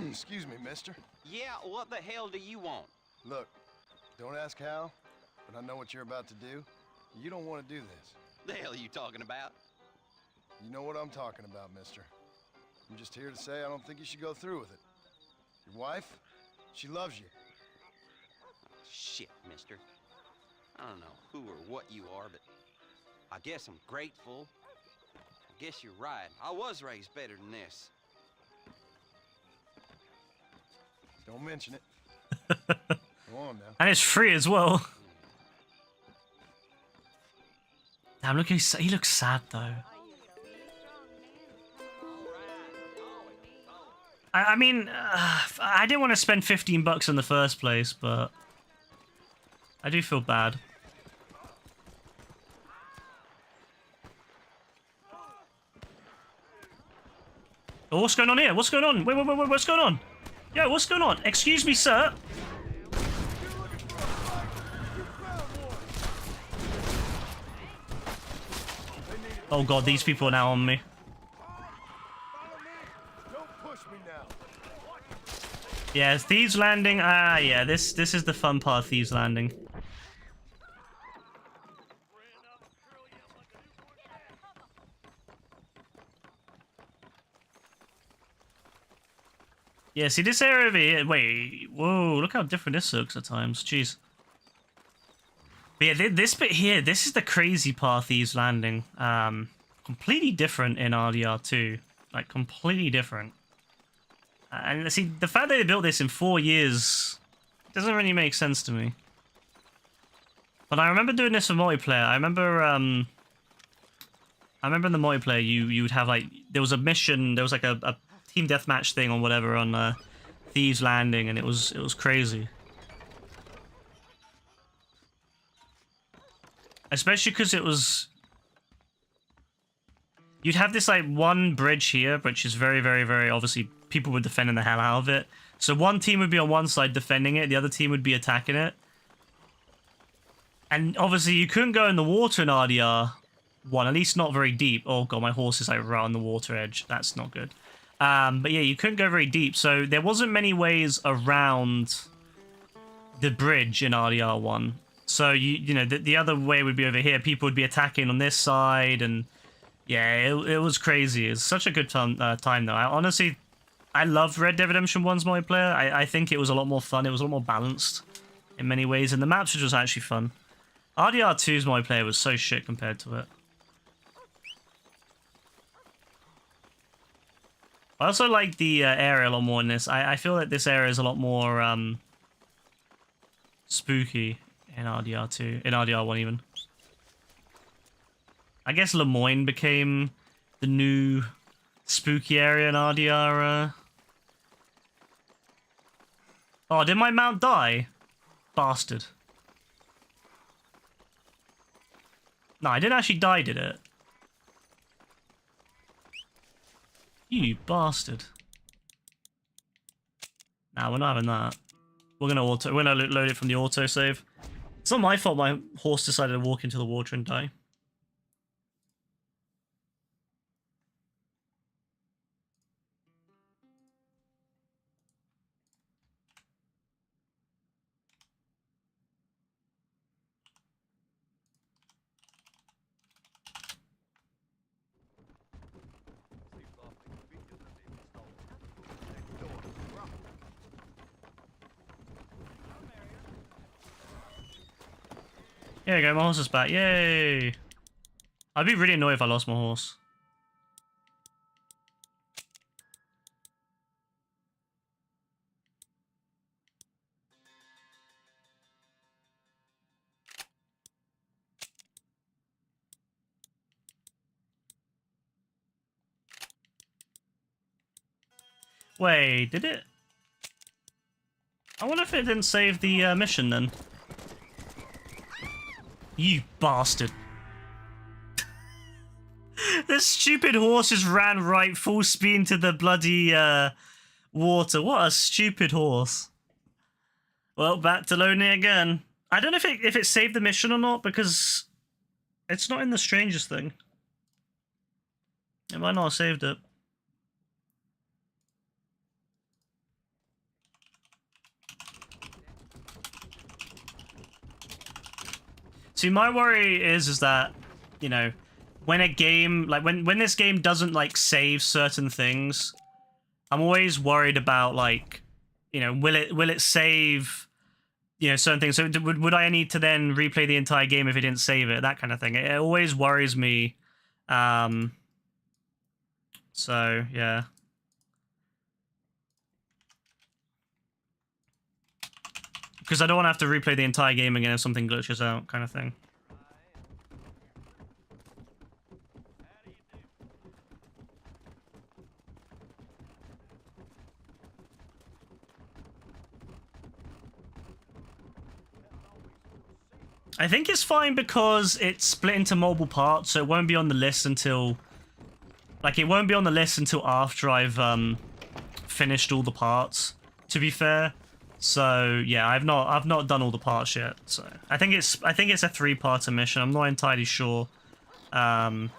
Excuse me, mister. Yeah, what the hell do you want? Look, don't ask how, but I know what you're about to do. You don't want to do this. The hell are you talking about? You know what I'm talking about, mister. I'm just here to say I don't think you should go through with it. Your wife, she loves you. Shit, mister. I don't know who or what you are, but I guess I'm grateful. I guess you're right. I was raised better than this. Don't mention it. Go on now. And it's free as well. Damn, look, he looks sad though. I mean, I didn't want to spend $15 in the first place, but I do feel bad. Oh, what's going on here? What's going on? Wait, what's going on? Yo, what's going on? Excuse me, sir. Oh god, these people are now on me. Yeah, Thieves Landing. Yeah, this is the fun part of Thieves Landing. Yeah, see this area over here. Wait, whoa! Look how different this looks at times. Jeez. But yeah, this bit here. This is the crazy part of Thieves Landing. Completely different in RDR2. Like completely different. And see, the fact that they built this in 4 years doesn't really make sense to me. But I remember doing this for multiplayer. I remember in the multiplayer you would have like there was a mission, there was like a team deathmatch thing or whatever on Thieves Landing, and it was crazy. Especially because it was. You'd have this like one bridge here, which is very, very, very obviously people were defending the hell out of it. So one team would be on one side defending it, the other team would be attacking it. And obviously you couldn't go in the water in RDR 1, at least not very deep. Oh god, my horse is like right on the water edge. That's not good. But yeah, you couldn't go very deep, so there wasn't many ways around the bridge in RDR 1. So you know the other way would be over here. People would be attacking on this side, and yeah, it was crazy. It's such a good time though. I loved Red Dead Redemption 1's multiplayer. I think it was a lot more fun. It was a lot more balanced in many ways, and the maps were just actually fun. RDR 2's multiplayer was so shit compared to it. I also like the area a lot more in this. I feel that this area is a lot more spooky in RDR 2, in RDR 1 even. I guess Lemoyne became the new spooky area in RDR Oh, did my mount die? Bastard. No, I didn't actually die, did it? You bastard. Nah, we're not having that. We're gonna load it from the autosave. It's not my fault my horse decided to walk into the water and die. There you go, my horse is back. Yay! I'd be really annoyed if I lost my horse. Wait, did it? I wonder if it didn't save the mission then. You bastard. This stupid horse just ran right full speed into the bloody water. What a stupid horse. Well, back to loading it again. I don't know if it saved the mission or not, because it's not in the strangest thing. It might not have saved it. See, my worry is that, you know, when a game, like, when this game doesn't, like, save certain things, I'm always worried about, like, you know, will it save, you know, certain things? So would I need to then replay the entire game if it didn't save it? That kind of thing. It always worries me. So, yeah. Because I don't want to have to replay the entire game again if something glitches out, kind of thing. I think it's fine because it's split into multiple parts, so it won't be on the list until... Like, it won't be on the list until after I've finished all the parts, to be fair. So yeah, I've not done all the parts yet. So I think it's a 3-parter mission. I'm not entirely sure, but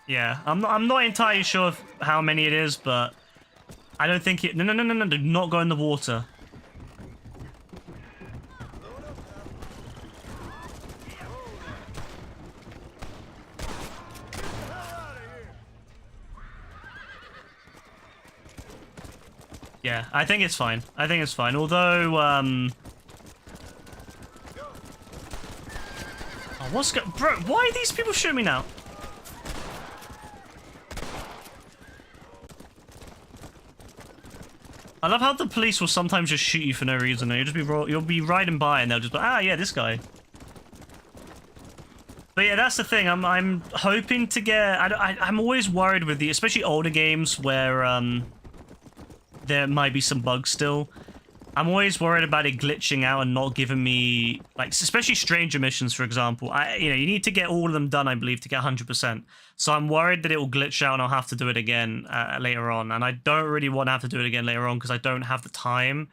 yeah, I'm not entirely sure of how many it is, but I don't think it. No, do not go in the water. Yeah, I think it's fine. I think it's fine. Although, oh, bro, why are these people shooting me now? I love how the police will sometimes just shoot you for no reason. You'll be riding by and they'll just be, ah, yeah, this guy. But yeah, that's the thing. I'm hoping to get. I'm always worried with especially older games where there might be some bugs still. I'm always worried about it glitching out and not giving me, like, especially stranger missions, for example. You need to get all of them done, I believe, to get 100%. So I'm worried that it will glitch out and I'll have to do it again later on. And I don't really want to have to do it again later on because I don't have the time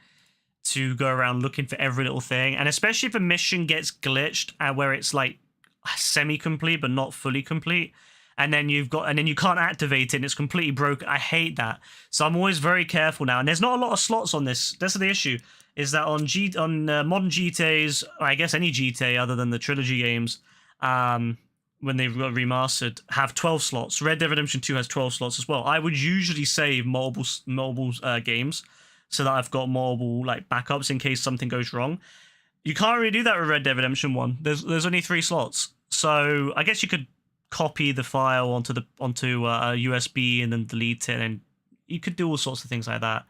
to go around looking for every little thing. And especially if a mission gets glitched where it's like semi-complete but not fully complete. And then you can't activate it and it's completely broken. I hate that. So I'm always very careful now. And there's not a lot of slots on this. That's the issue. Is that on modern GTAs, or I guess any GTA other than the trilogy games, when they've got remastered, have 12 slots. Red Dead Redemption 2 has 12 slots as well. I would usually save multiple games so that I've got multiple like backups in case something goes wrong. You can't really do that with Red Dead Redemption 1. There's only 3 slots. So I guess you could copy the file onto a USB and then delete it, and you could do all sorts of things like that.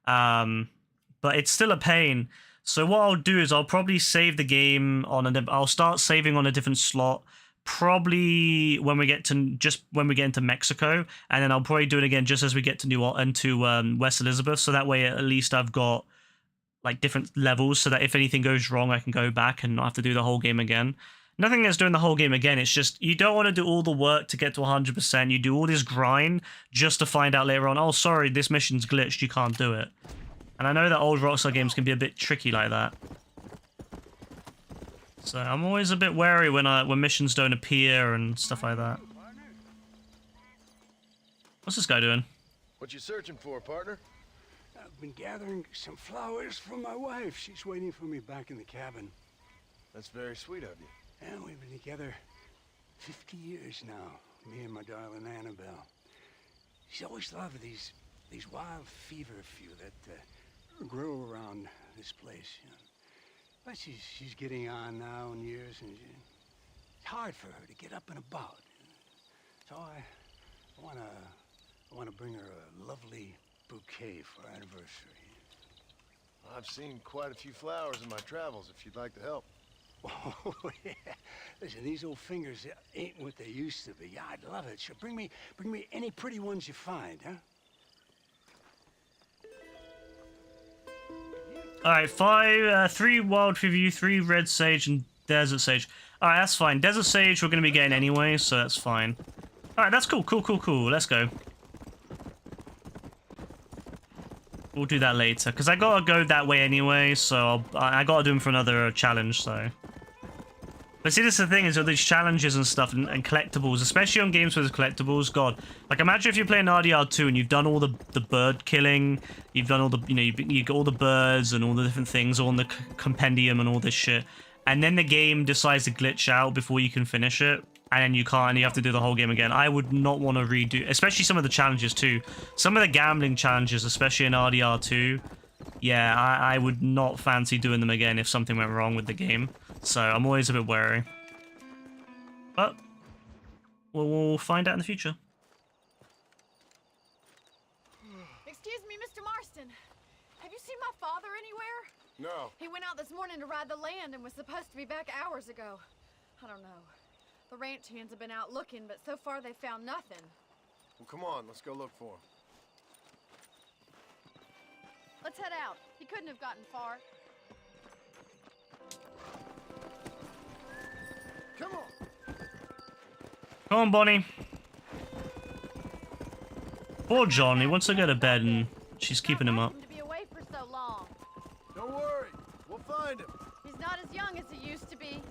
But it's still a pain. So what I'll do is I'll probably save the game I'll start saving on a different slot, probably when we get into Mexico, and then I'll probably do it again just as we get to West Elizabeth, so that way at least I've got like different levels, so that if anything goes wrong I can go back and not have to do the whole game again. Nothing against doing the whole game again, it's just you don't want to do all the work to get to 100%. You do all this grind just to find out later on, oh sorry, this mission's glitched, you can't do it. And I know that old Rockstar games can be a bit tricky like that. So I'm always a bit wary when missions don't appear and stuff like that. What's this guy doing? What you searching for, partner? I've been gathering some flowers for my wife. She's waiting for me back in the cabin. That's very sweet of you. And we've been together 50 years now, me and my darling Annabelle. She's always loved these wild feverfew that grow around this place. You know. But she's getting on now in years, and it's hard for her to get up and about. So I wanna bring her a lovely bouquet for our anniversary. I've seen quite a few flowers in my travels, if you'd like to help. Oh, yeah. Listen, these old fingers ain't what they used to be. Yeah, I'd love it. Sure, bring me any pretty ones you find, huh? Alright, 3 wild review, 3 red sage, and desert sage. Alright, that's fine. Desert sage we're going to be getting anyway, so that's fine. Alright, that's cool. Let's go. We'll do that later, because I gotta go that way anyway, so I gotta do them for another challenge, so... But see, this is the thing, is with these challenges and stuff, and collectibles, especially on games with collectibles, god. Like, imagine if you're playing RDR2 and you've done all the bird killing, you've done all the, you know, you got all the birds and all the different things, all in the compendium and all this shit, and then the game decides to glitch out before you can finish it, and then you can't, and you have to do the whole game again. I would not want to redo, especially some of the challenges too. Some of the gambling challenges, especially in RDR2, yeah, I would not fancy doing them again if something went wrong with the game. So I'm always a bit wary. But we'll find out in the future. Excuse me, Mr. Marston. Have you seen my father anywhere? No. He went out this morning to ride the land and was supposed to be back hours ago. I don't know. The ranch hands have been out looking, but so far they found nothing. Well, come on, let's go look for him. Let's head out. He couldn't have gotten far. Come on. Come on, Bonnie. Poor John, he wants to go to bed and she's keeping him up. To be away for so long. Don't worry, we'll find him. He's not as young as he used to be.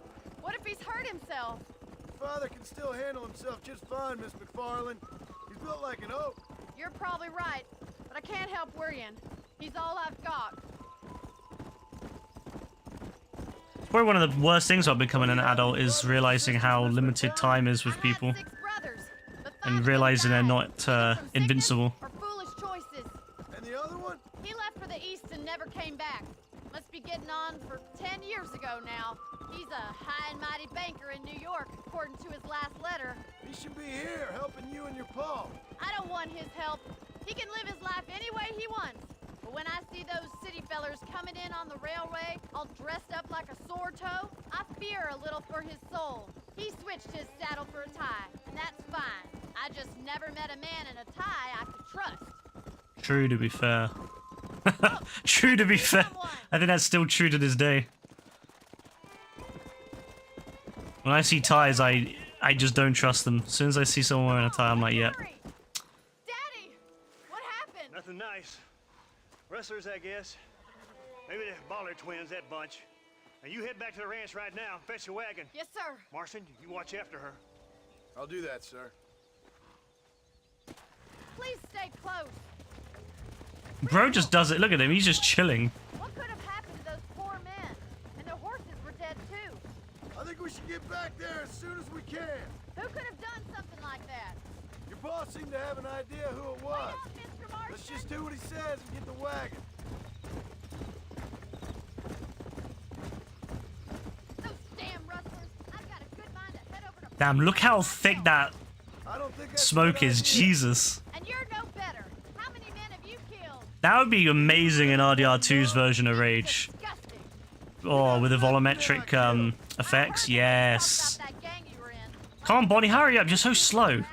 What if he's hurt himself? Your father can still handle himself just fine, Miss McFarland. He's built like an oak. You're probably right, but I can't help worrying. He's all I've got. Probably one of the worst things about becoming an adult is realizing how limited time is with people. And realizing they're not invincible. And the other one? He left for the east and never came back. Must be getting on for 10 years ago now. He's a high and mighty banker in New York, according to his last letter. He should be here, helping you and your pa. I don't want his help. He can live his life any way he wants. But when I see those city fellers coming in on the railway, all dressed up like a sword toe, I fear a little for his soul. He switched his saddle for a tie, and that's fine. I just never met a man in a tie I could trust. True, to be fair. True, to be fair. I think that's still true to this day. When I see ties, I just don't trust them. As soon as I see someone wearing a tie, I'm like, yeah. Daddy! What happened? Nothing nice. Rustlers, I guess. Maybe the Baller twins, that bunch. Now you head back to the ranch right now and fetch the wagon. Yes, sir. Marston, you watch after her. I'll do that, sir. Please stay close. Bro just does it. Look at him. He's just chilling. What could have happened to those poor men? And their horses were dead, too. I think we should get back there as soon as we can. Who could have done something like that? Your boss seemed to have an idea who it was. Wait up, Mr. Marston. Let's just do what he says and get the wagon. Those damn rustlers. I've got a good mind to head over to... Damn, look how thick that I don't think that's smoke is. Jesus. And you're no better. How many men have you killed? That would be amazing in RDR2's version of Rage. Disgusting. Oh, with the volumetric effects. Yes. About that gang you were in. Come on, Bonnie, hurry up. You're so slow.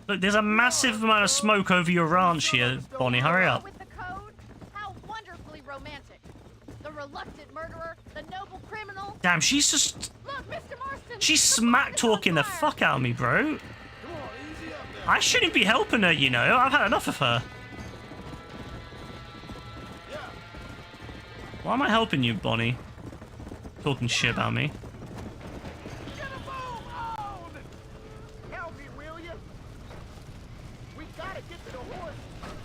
Look, there's a massive amount of smoke over your ranch here, Bonnie. Hurry up. With the code? How wonderfully romantic. The reluctant murderer, the noble criminal. Damn, she's just... Look, Mr. Marston. She's smack-talking the fuck out of me, bro. I shouldn't be helping her, you know. I've had enough of her. Why am I helping you, Bonnie? Talking shit about me. Help me, will you? We gotta get to the horse.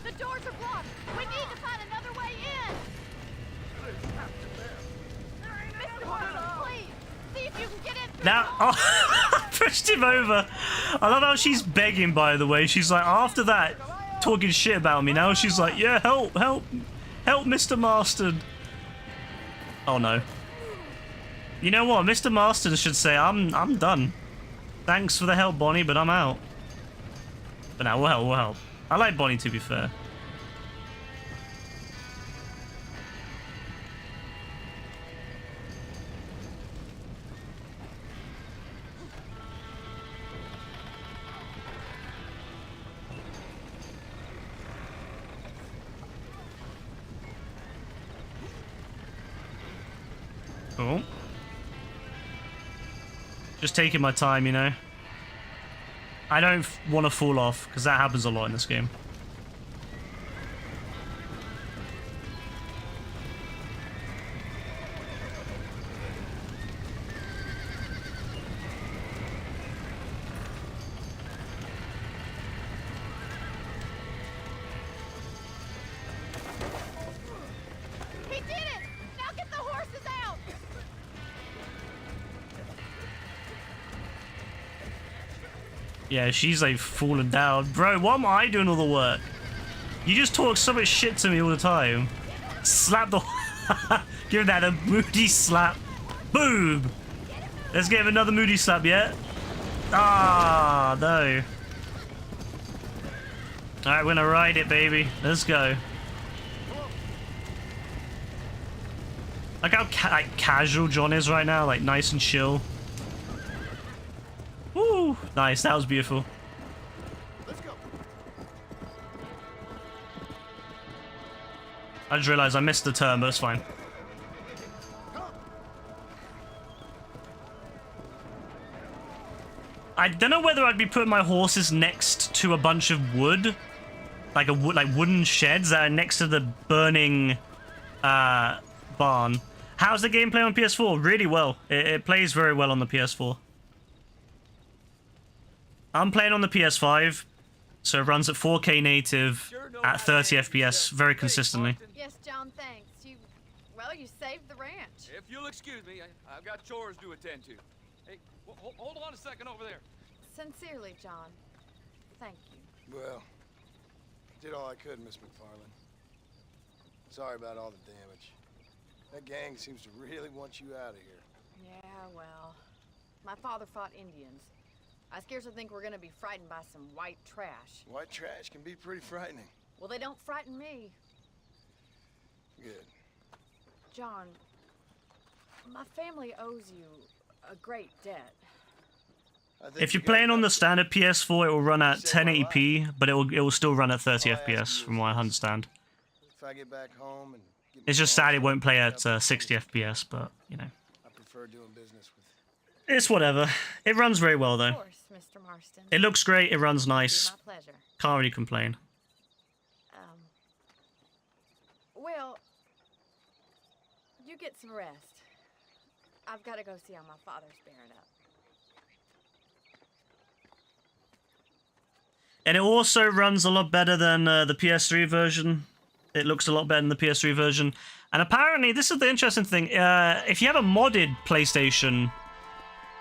The doors are blocked. We need to find another way in. Mr. Marston, please. See if you can get in through Now, the oh, I pushed him over. I love how she's begging, by the way. She's like, after that, talking shit about me. Now she's like, yeah, help, Mr. Marston. Oh, no. You know what? Mr. Marston should say, I'm done. Thanks for the help, Bonnie, but I'm out. But now, we'll help. I like Bonnie, to be fair. Cool. Just taking my time, you know. I don't want to fall off, because that happens a lot in this game. He did it! Now get the horses out! Yeah, she's like falling down. Bro, why am I doing all the work? You just talk so much shit to me all the time. Slap the... Give that a moody slap. Boom! Let's give another moody slap, yeah? Ah, no. Alright, we're gonna ride it, baby. Let's go. Like how casual John is right now, like nice and chill. Woo! Nice, that was beautiful. Let's go. I just realized I missed the turn, but it's fine. I don't know whether I'd be putting my horses next to a bunch of wood, like wooden sheds that are next to the burning barn. How's the gameplay on PS4? Really well. It plays very well on the PS4. I'm playing on the PS5, so it runs at 4K native at 30 FPS very consistently. Yes, John, thanks. Well, you saved the ranch. If you'll excuse me, I've got chores to attend to. Hey, hold on a second over there. Sincerely, John. Thank you. Well, did all I could, Miss McFarland. Sorry about all the damage. That gang seems to really want you out of here. Yeah, well, my father fought Indians. I scarcely think we're gonna be frightened by some white trash. White trash can be pretty frightening. Well, they don't frighten me. Good. John, my family owes you a great debt. If you're playing on the standard PS4, it will run at 1080p, but it will still run at 30 FPS, from what I understand. If I get back home and It's just sad it won't play at 60 FPS, but, you know. I prefer doing business with. It's whatever. It runs very well, though. Of course, Mr. Marston. It looks great, it runs nice. My pleasure. Can't really complain. Well, you get some rest. I've got to go see how my father's bearing up. And it also runs a lot better than the PS3 version. It looks a lot better than the PS3 version. And apparently, this is the interesting thing. If you have a modded PlayStation,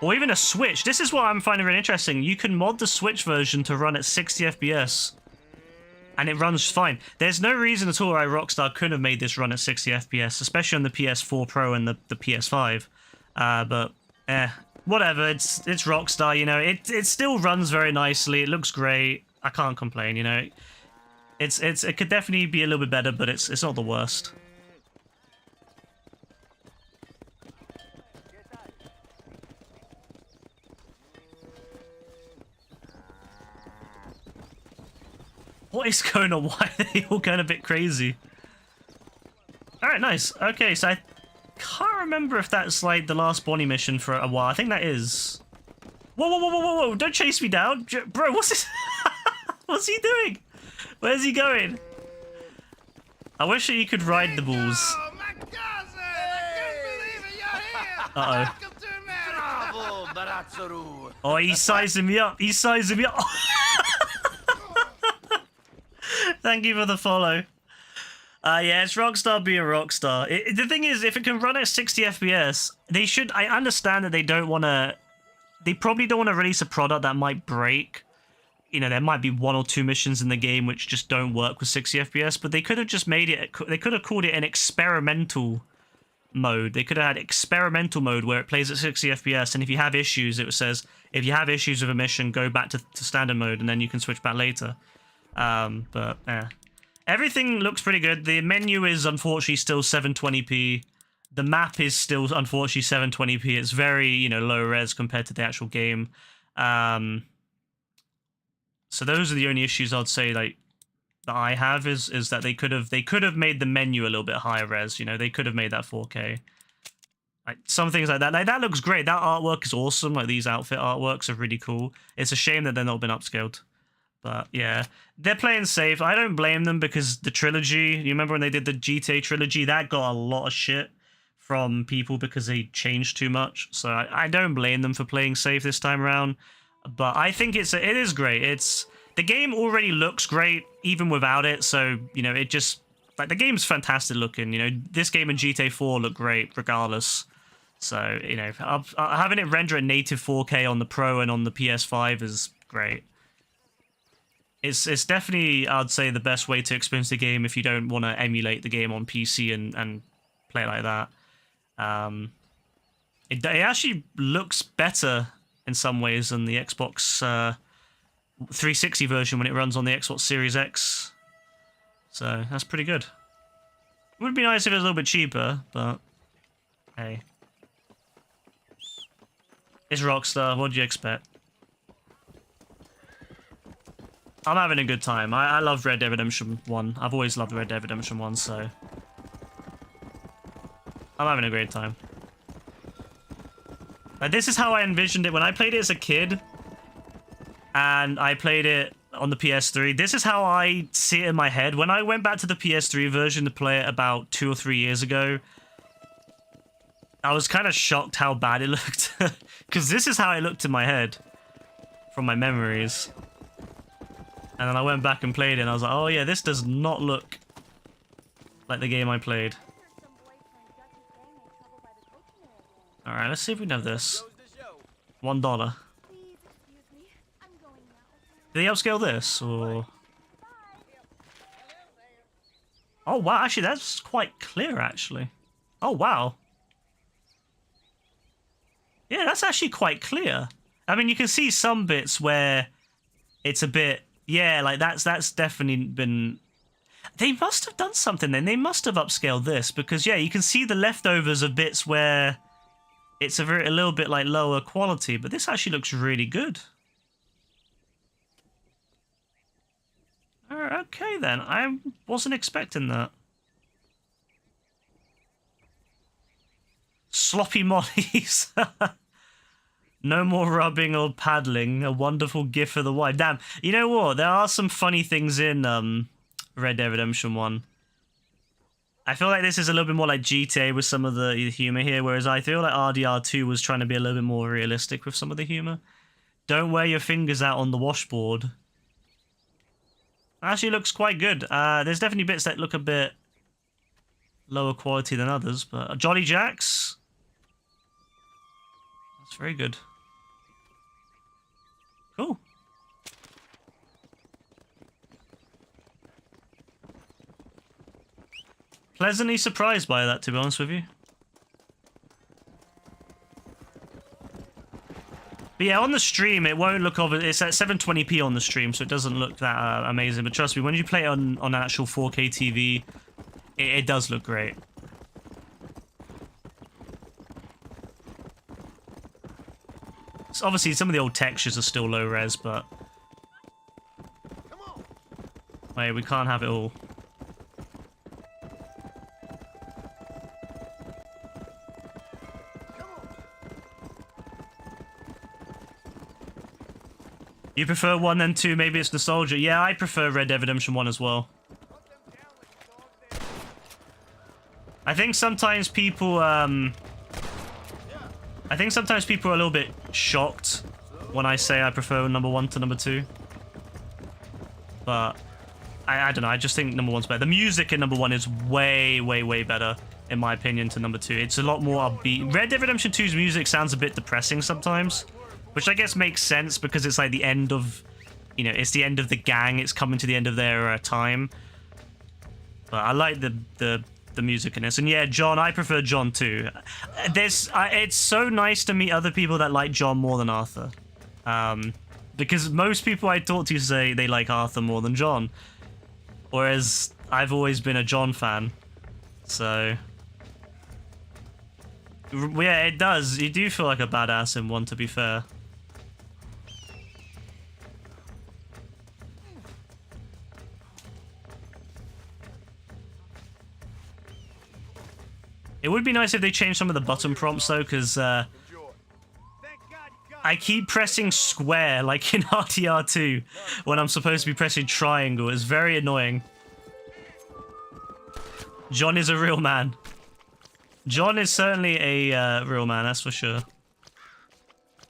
or even a Switch, this is what I'm finding really interesting. You can mod the Switch version to run at 60 FPS. And it runs fine. There's no reason at all why Rockstar couldn't have made this run at 60 FPS, especially on the PS4 Pro and the PS5. But, whatever. It's Rockstar, you know. It still runs very nicely. It looks great. I can't complain, you know. It could definitely be a little bit better, but it's not the worst. What is going on? Why are they all going a bit crazy? Alright, nice. Okay, so I can't remember if that's like the last Bonnie mission for a while. I think that is. Whoa, whoa, whoa, whoa, whoa, whoa. Don't chase me down. Bro, what's this? What's he doing? Where's he going? I wish that you could ride the bulls. Oh, my cousin! I couldn't believe it. You're here. Uh-oh. Welcome to America. Oh, he's sizing me up. He's sizing me up. Thank you for the follow. Yeah, it's Rockstar being Rockstar. The thing is, if it can run at 60 FPS, they should... I understand that they don't want to... They probably don't want to release a product that might break. You know, there might be 1 or 2 missions in the game which just don't work with 60 FPS, but they could have just made it... They could have called it an experimental mode. They could have had experimental mode where it plays at 60 FPS, and if you have issues, it says, if you have issues with a mission, go back to standard mode, and then you can switch back later. But, yeah. Everything looks pretty good. The menu is unfortunately still 720p. The map is still unfortunately 720p. It's very, you know, low res compared to the actual game. So those are the only issues I'd say like that I have is that they could have made the menu a little bit higher res. You know, they could have made that 4K. Like some things like that. Like that looks great. That artwork is awesome. Like these outfit artworks are really cool. It's a shame that they're not been upscaled. But yeah, they're playing safe. I don't blame them because the trilogy, you remember when they did the GTA trilogy, that got a lot of shit from people because they changed too much. So I don't blame them for playing safe this time around. But I think it is great. The game already looks great even without it. So, you know, it just like the game's fantastic looking. You know, this game and GTA 4 look great regardless. So, you know, having it render at native 4K on the Pro and on the PS5 is great. It's definitely, I'd say, the best way to experience the game if you don't want to emulate the game on PC and play it like that. It actually looks better in some ways than the Xbox 360 version when it runs on the Xbox Series X. So that's pretty good. It would be nice if it was a little bit cheaper, but hey. It's Rockstar, what do you expect? I'm having a good time. I love Red Dead Redemption 1. I've always loved Red Dead Redemption 1, so... I'm having a great time. Like, this is how I envisioned it when I played it as a kid. And I played it on the PS3. This is how I see it in my head. When I went back to the PS3 version to play it about 2 or 3 years ago, I was kind of shocked how bad it looked. Because this is how it looked in my head. From my memories. And then I went back and played it, and I was like, oh yeah, this does not look like the game I played. Alright, let's see if we can have this. $1. Did they upscale this, or...? Oh wow, actually that's quite clear, actually. Oh wow. Yeah, that's actually quite clear. I mean, you can see some bits where it's a bit... Yeah, like that's definitely been... They must have done something then. They must have upscaled this because, yeah, you can see the leftovers of bits where it's a little bit like lower quality, but this actually looks really good. Okay then, I wasn't expecting that. Sloppy mollies. No more rubbing or paddling. A wonderful gift for the wife. Damn. You know what? There are some funny things in Red Dead Redemption 1. I feel like this is a little bit more like GTA with some of the humor here, whereas I feel like RDR2 was trying to be a little bit more realistic with some of the humor. Don't wear your fingers out on the washboard. Actually looks quite good. There's definitely bits that look a bit lower quality than others, but Jolly Jacks. That's very good. Cool. Pleasantly surprised by that, to be honest with you. But yeah, on the stream, it won't look over. It's at 720p on the stream, so it doesn't look that amazing. But trust me, when you play it on an actual 4K TV, it does look great. So obviously, some of the old textures are still low res, but Wait, we can't have it all. You prefer 1 and 2, maybe it's nostalgia. Yeah, I prefer Red Dead Redemption 1 as well. I think sometimes people, are a little bit shocked when I say I prefer number 1 to number 2. But, I don't know, I just think number 1's better. The music in number 1 is way, way, way better, in my opinion, to number 2. It's a lot more upbeat. Red Dead Redemption 2's music sounds a bit depressing sometimes. Which I guess makes sense because it's like the end of, you know, it's the end of the gang. It's coming to the end of their time. But I like the music in this. And yeah, John, I prefer John too. It's so nice to meet other people that like John more than Arthur. Because most people I talk to say they like Arthur more than John. Whereas I've always been a John fan. So... yeah, it does. You do feel like a badass in 1, to be fair. It would be nice if they changed some of the button prompts, though, because I keep pressing square, like in RTR2, when I'm supposed to be pressing triangle. It's very annoying. John is a real man. John is certainly a real man, that's for sure.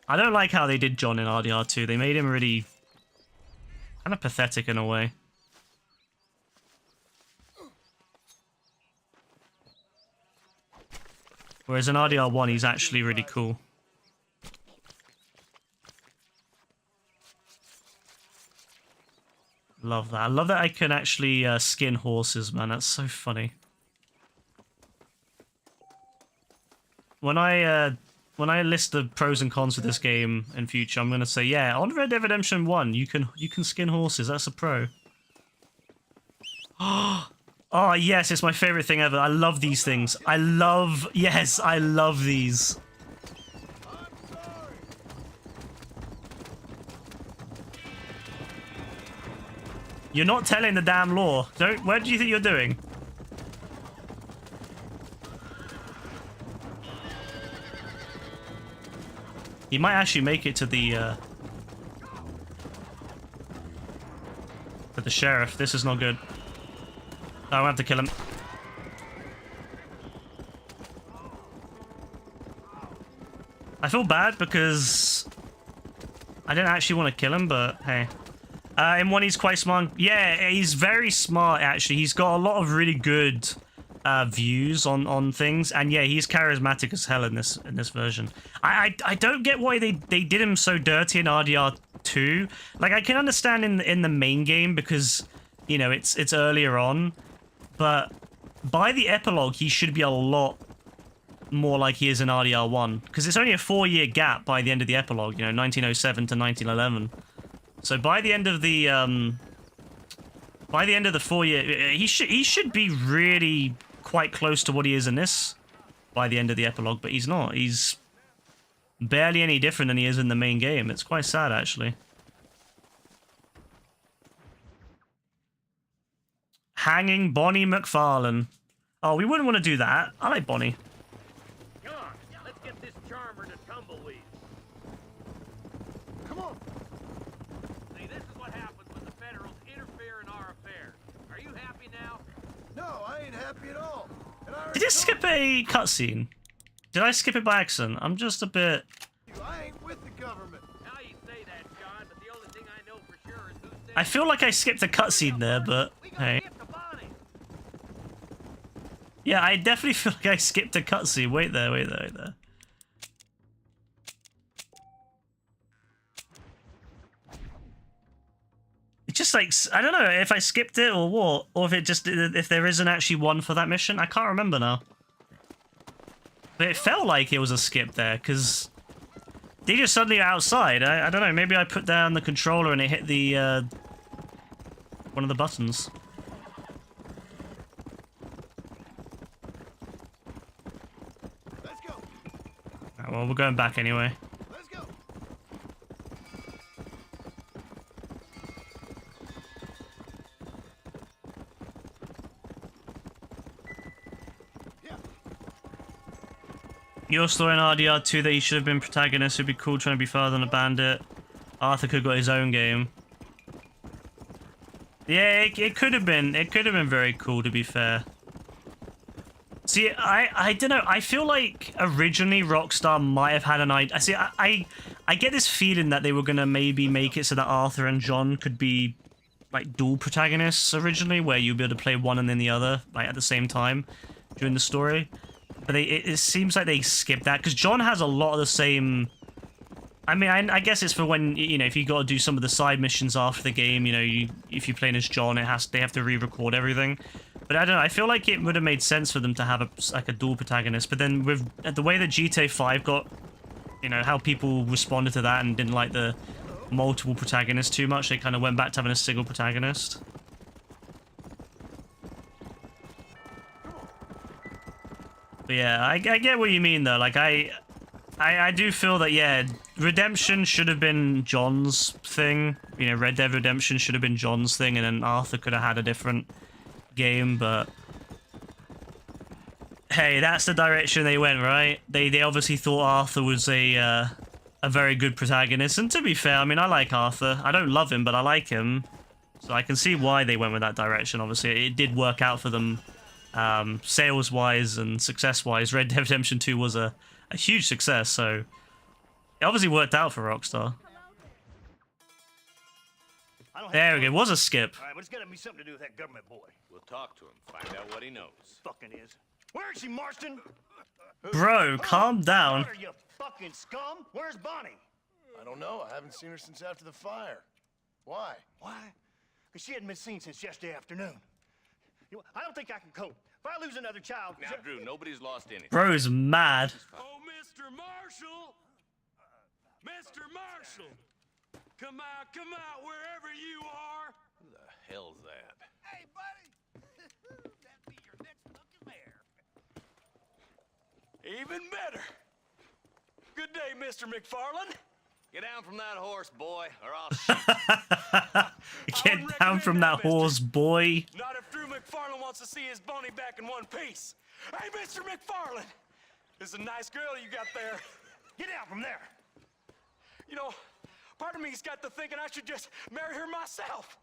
I don't like how they did John in RDR2. They made him really kind of pathetic in a way. Whereas in RDR1, he's actually really cool. Love that. I love that I can actually skin horses, man. That's so funny. When I list the pros and cons of this game in future, I'm gonna say, yeah, on Red Dead Redemption 1, you can skin horses. That's a pro. Oh yes, it's my favorite thing ever. I love these things. I love these. You're not telling the damn law. What do you think you're doing? He might actually make it to the sheriff. This is not good. I won't have to kill him. I feel bad because I didn't actually want to kill him, but hey. In 1, he's quite smart. Yeah, he's very smart, actually. He's got a lot of really good views on things, and yeah, he's charismatic as hell in this version. I don't get why they did him so dirty in RDR2. Like, I can understand in the main game because, you know, it's earlier on, but by the epilogue he should be a lot more like he is in RDR1, because it's only a 4-year gap by the end of the epilogue, you know, 1907 to 1911. So by the end of the 4-year, he should be really quite close to what he is in this by the end of the epilogue, but he's not. He's barely any different than he is in the main game. It's quite sad, actually. Hanging Bonnie McFarlane. Oh, we wouldn't want to do that. I like Bonnie. Come on, let's get this charmer to tumbleweed. Come on. See, this is what happens when the Federals interfere in our affairs. Are you happy now? No, I ain't happy at all. Did you skip a cutscene? Did I skip it by accident? I'm just a bit... I ain't with the government. How you say that, John, but the only thing I know for sure is who said... I feel like I skipped a cutscene there, but hey. Yeah, I definitely feel like I skipped a cutscene. Wait there. It's just like, I don't know if I skipped it or what, or if there isn't actually one for that mission. I can't remember now. But it felt like it was a skip there, because they just suddenly outside. I don't know, maybe I put down the controller and it hit the, one of the buttons. Let's go. Right, well, we're going back anyway. Let's go. Your story in RDR2 that he should have been protagonist would be cool trying to be further than a bandit. Arthur could have got his own game. Yeah, it could have been. It could have been very cool, to be fair. See, I don't know. I feel like originally Rockstar might have had an idea. See, I get this feeling that they were gonna maybe make it so that Arthur and John could be like dual protagonists originally, where you'd be able to play one and then the other like at the same time during the story. But it seems like they skipped that because John has a lot of the same. I mean, I guess it's for when, you know, if you got to do some of the side missions after the game, you know, if you're playing as John, they have to re-record everything. But I don't know, I feel like it would have made sense for them to have a dual protagonist. But then with the way that GTA 5 got, you know, how people responded to that and didn't like the multiple protagonists too much, they kind of went back to having a single protagonist. But yeah, I get what you mean though. Like I do feel that, yeah, Redemption should have been John's thing. You know, Red Dead Redemption should have been John's thing, and then Arthur could have had a different game, but hey, that's the direction they went, right? They obviously thought Arthur was a very good protagonist, and to be fair, I mean, I like Arthur. I don't love him, but I like him. So I can see why they went with that direction. Obviously, it did work out for them sales-wise and success-wise. Red Dead Redemption 2 was a huge success, so it obviously worked out for Rockstar. There we go. It was a skip. All right, but it's got to be something to do with that government boy. We'll talk to him, find out what he knows. Fucking is. Where is she, Marston? Bro, calm down. What are you, fucking scum? Where's Bonnie? I don't know. I haven't seen her since after the fire. Why? Why? Because she hadn't been seen since yesterday afternoon. I don't think I can cope. If I lose another child... Now, Drew, nobody's lost anything. Bro's mad. Oh, Mr. Marshall! Mr. Marshall! Come out, wherever you are! Who the hell's that? Hey, buddy! That'd be your next fucking mayor. Even better! Good day, Mr. McFarland. Get down from that horse, boy, or I'll shoot. Get down from that horse, boy. Not if Drew McFarland wants to see his Bonnie back in one piece. Hey, Mr. McFarland! This is a nice girl you got there. Get out from there! You know, part of me's got to thinking I should just marry her myself.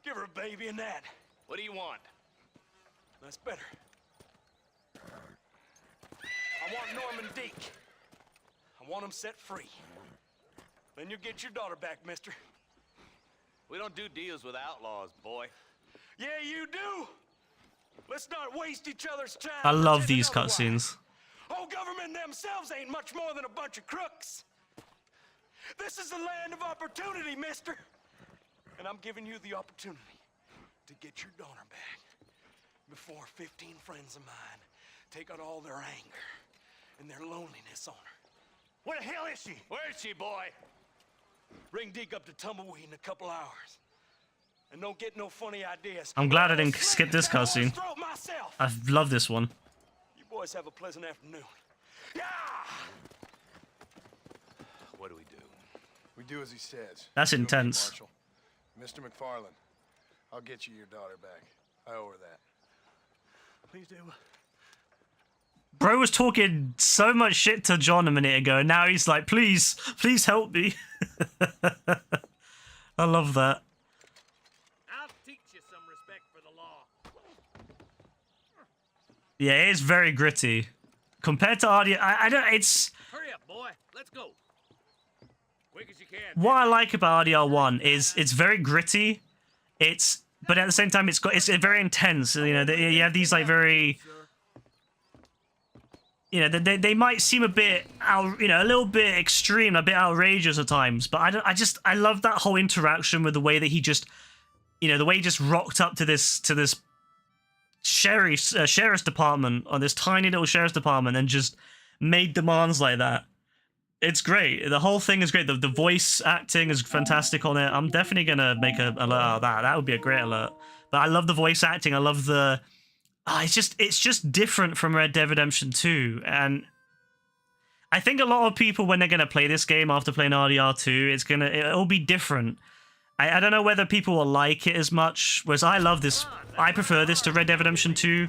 Give her a baby and that. What do you want? That's better. I want Norman Deek. I want him set free. Then you'll get your daughter back, mister. We don't do deals with outlaws, boy. Yeah, you do. Let's not waste each other's time. I love these cutscenes. Oh, government themselves ain't much more than a bunch of crooks. This is the land of opportunity, mister. And I'm giving you the opportunity to get your daughter back before 15 friends of mine take out all their anger and their loneliness on her. Where the hell is she? Where is she, boy? Bring Deke up to Tumbleweed in a couple hours. And don't get no funny ideas. I'm glad I didn't skip this cutscene. I love this one. You boys have a pleasant afternoon. Yeah! What do we do? We do as he says. That's You and me, intense. Marshall. Mr. McFarland, I'll get you your daughter back. I owe her that. Please do. Bro was talking so much shit to John a minute ago, and now he's like, please help me. I love that. I'll teach you some respect for the law. Yeah, it is very gritty. Compared to RDR, I don't, it's... Hurry up, boy. Let's go. Quick as you can. What I like about RDR1 is it's very gritty. But at the same time, it's very intense. You know, you have these like very... You know, they might seem a bit a little bit extreme, a bit outrageous at times. But I love that whole interaction with the way that he just, you know, the way he just rocked up to this sheriff's department, or this tiny little sheriff's department, and just made demands like that. It's great. The whole thing is great. The voice acting is fantastic on it. I'm definitely gonna make an alert out of that. That would be a great alert. But I love the voice acting. I love the. It's just different from Red Dead Redemption 2, and I think a lot of people, when they're gonna play this game after playing RDR2, it'll be different. I don't know whether people will like it as much, whereas I love this. I prefer this to Red Dead Redemption 2.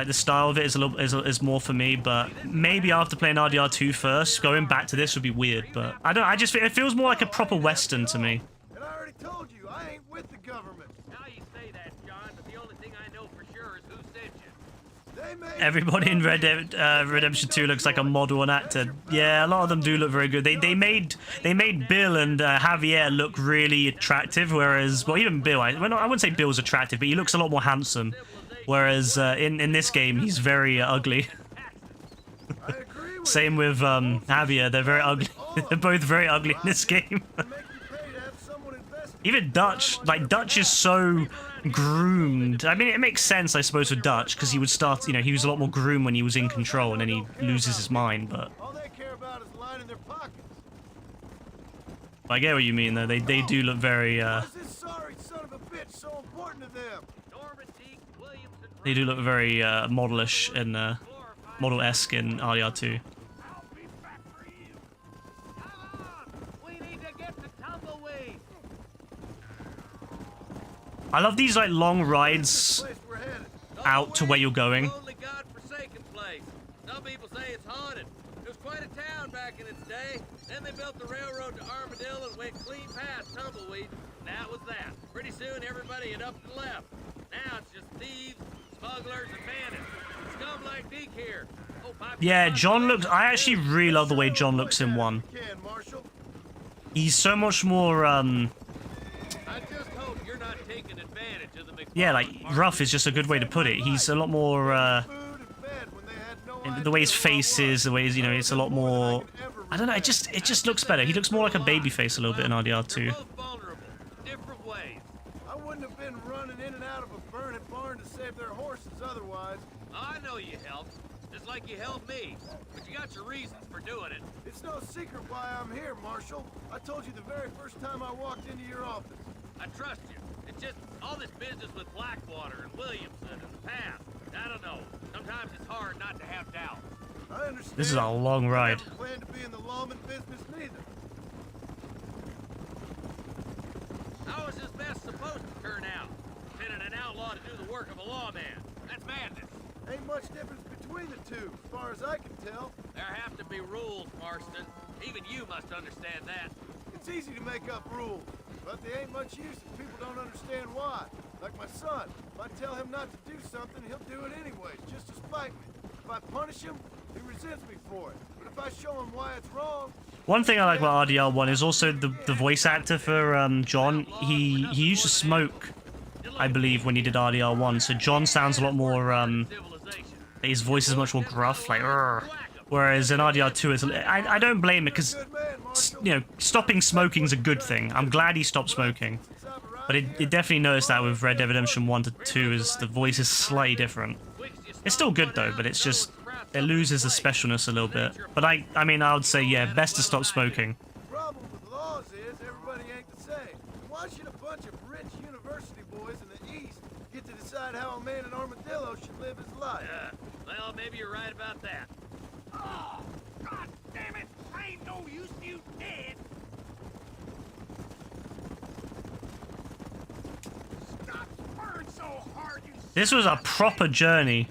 Like the style of it is more for me, but maybe after playing RDR2 first, going back to this would be weird. But I just it feels more like a proper Western to me. And I already told you, I ain't with the government. Now you say that, John, but the only thing I know for sure is who sent you. Everybody in Red Dead Redemption 2 looks like a model and actor. Yeah, a lot of them do look very good. They made Bill and Javier look really attractive, whereas, well, even Bill, I wouldn't say Bill's attractive, but he looks a lot more handsome. Whereas in this game, he's very ugly. Same with Javier, they're very ugly. They're both very ugly in this game. Even Dutch, like Dutch is so groomed. I mean, it makes sense, I suppose, with Dutch, because he would start, you know, he was a lot more groomed when he was in control, and then he loses his mind, but... I get what you mean, though. They do look very, They do look very, modelish and, model-esque in RDR2. I love these, like, long rides out to where you're going. Some people say it's haunted. It was quite a town back in its day. Then they built the railroad to Armadillo and went clean past Tumbleweed. That was that. Pretty soon everybody had up and left. Now it's just thieves, smugglers, and bandits. Scum like Deke here. Yeah, John looks... I actually really love the way John looks in 1. He's so much more, yeah, like, rough is just a good way to put it. He's a lot more, the way his face is, the way he's, you know, it's a lot more... I don't know, it just looks better. He looks more like a baby face a little bit in RDR2. I wouldn't have been running in and out of a burning barn to save their horses otherwise. I know you helped, just like you helped me. But you got your reasons for doing it. It's no secret why I'm here, Marshal. I told you the very first time I walked into your office. I trust you. It's just all this business with Blackwater and Williamson and the past. I don't know. Sometimes it's hard not to have doubt. I understand. This is a long ride. I never planned to be in the lawman business neither. How is this mess supposed to turn out? Sending an outlaw to do the work of a lawman. That's madness. Ain't much difference between the two, as far as I can tell. There have to be rules, Marston. Even you must understand that. It's easy to make up rules, but they ain't much use if people don't understand why. Like my son. If I tell him not to do something, he'll do it anyways, just to spite me. If I punish him, he resents me for it. But if I show him why it's wrong... One thing I like about RDR1 is also the voice actor for John. He used to smoke, I believe, when he did RDR1, so John sounds a lot more... his voice is much more gruff, like... Rrr. Whereas in RDR2, it's, I don't blame it, because, you know, stopping smoking is a good thing. I'm glad he stopped smoking. But it definitely noticed that with Red Dead Redemption 1 to 2, is the voice is slightly different. It's still good, though, but it's just... it loses the specialness a little bit. But I mean, I would say, yeah, best to stop smoking. The problem with laws is everybody ain't the same. Why should a bunch of rich university boys in the East get to decide how a man in Armadillo should live his life? Well, maybe you're right about that. Oh, God damn it! I ain't no use to you dead! Stop spurring so hard, you... This was a proper journey.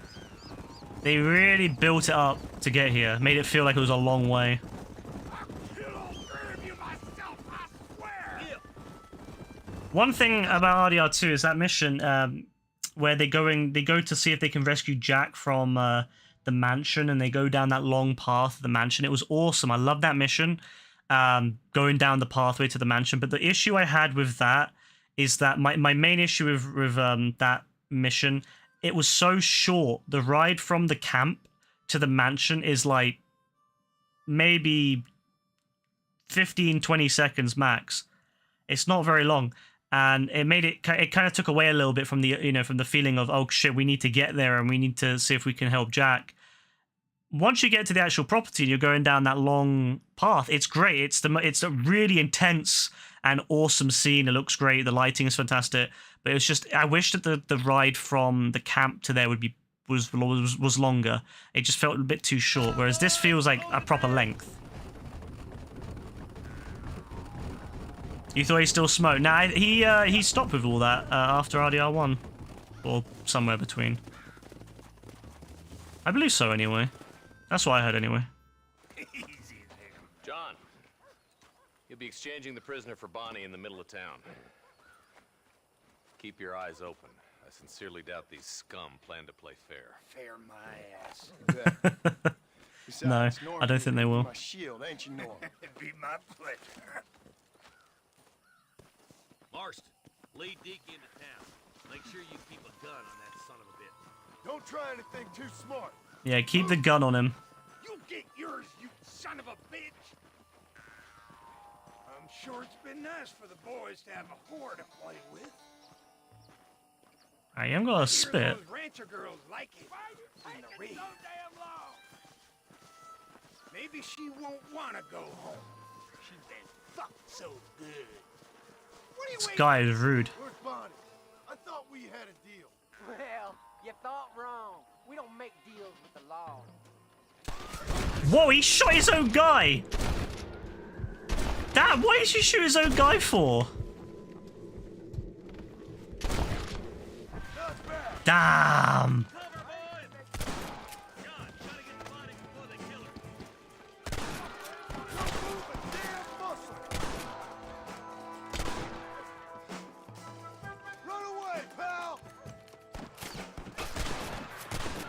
They really built it up to get here. Made it feel like it was a long way. I'll kill all three of you myself, I swear! One thing about RDR2 is that mission where they go to see if they can rescue Jack from the mansion, and they go down that long path of the mansion. It was awesome. I love that mission, going down the pathway to the mansion. But the issue I had with that is that my main issue with that mission, it was so short. The ride from the camp to the mansion is like maybe 15-20 seconds max. It's not very long, and it kind of took away a little bit from the, you know, from the feeling of, oh shit, we need to get there and we need to see if we can help Jack. Once you get to the actual property and you're going down that long path, it's great. It's a really intense and awesome scene. It looks great. The lighting is fantastic. But it's just, I wish that the ride from the camp to there was longer. It just felt a bit too short. Whereas this feels like a proper length. You thought he still smoked? Nah, he stopped with all that after RDR1, or somewhere between. I believe so anyway. That's what I heard anyway. John, you'll be exchanging the prisoner for Bonnie in the middle of town. Keep your eyes open. I sincerely doubt these scum plan to play fair. Fair my ass. No, I don't think they will. My shield, ain't you, Norm? It'd be my pleasure. Marston, lead Deke into town. Make sure you keep a gun on that son of a bitch. Don't try anything too smart. Yeah, keep the gun on him. You get yours, you son of a bitch. I'm sure it's been nice for the boys to have a whore to play with. I am gonna spit. Those rancher girls like it. In the ring. So damn long? Maybe she won't want to go home. She's been fucked so good. What are you This guy is rude. Where's Bonnie? I thought we had a deal. Well, you thought wrong. We don't make deals with the law. Whoa, he shot his own guy! Damn, what did he shoot his own guy for? Damn!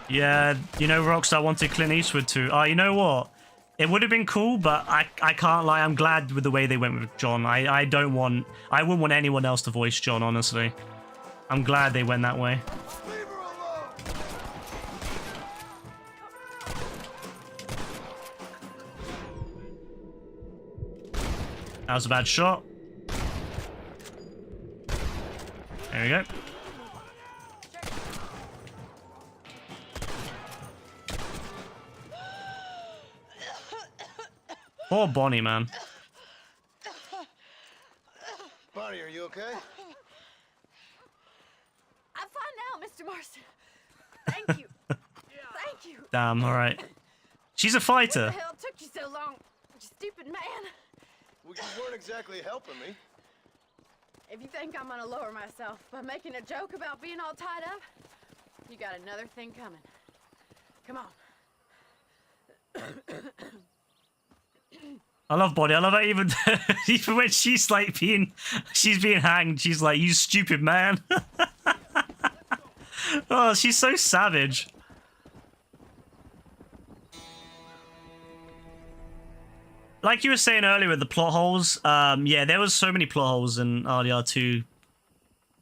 Yeah, you know, Rockstar wanted Clint Eastwood to. You know what? It would have been cool, but I can't lie. I'm glad with the way they went with John. I wouldn't want anyone else to voice John, honestly. I'm glad they went that way. That was a bad shot. There we go. Poor Bonnie, man. Bonnie, are you okay? I'm fine now, Mr. Marston. Thank you. Thank you. Damn, alright. She's a fighter. What the hell took you so long, you stupid man? Well, you weren't exactly helping me. If you think I'm gonna lower myself by making a joke about being all tied up, you got another thing coming. Come on. I love Bonnie. I love her even even when she's being hanged. She's like, "You stupid man." Oh, she's so savage. Like you were saying earlier with the plot holes, yeah, there was so many plot holes in RDR2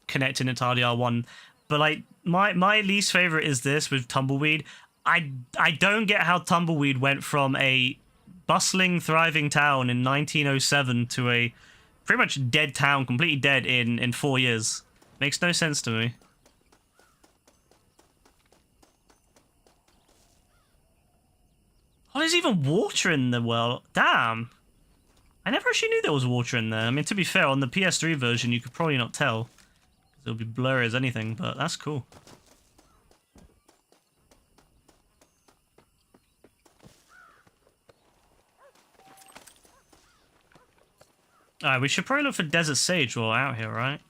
connecting into RDR1. But like my least favorite is this with Tumbleweed. I don't get how Tumbleweed went from a bustling, thriving town in 1907 to a pretty much dead town, completely dead in 4 years. Makes no sense to me. Oh, there's even water in the well. Damn. I never actually knew there was water in there. I mean, to be fair, on the PS3 version, you could probably not tell. It'll be blurry as anything, but that's cool. Alright, we should probably look for Desert Sage while we're out here, right?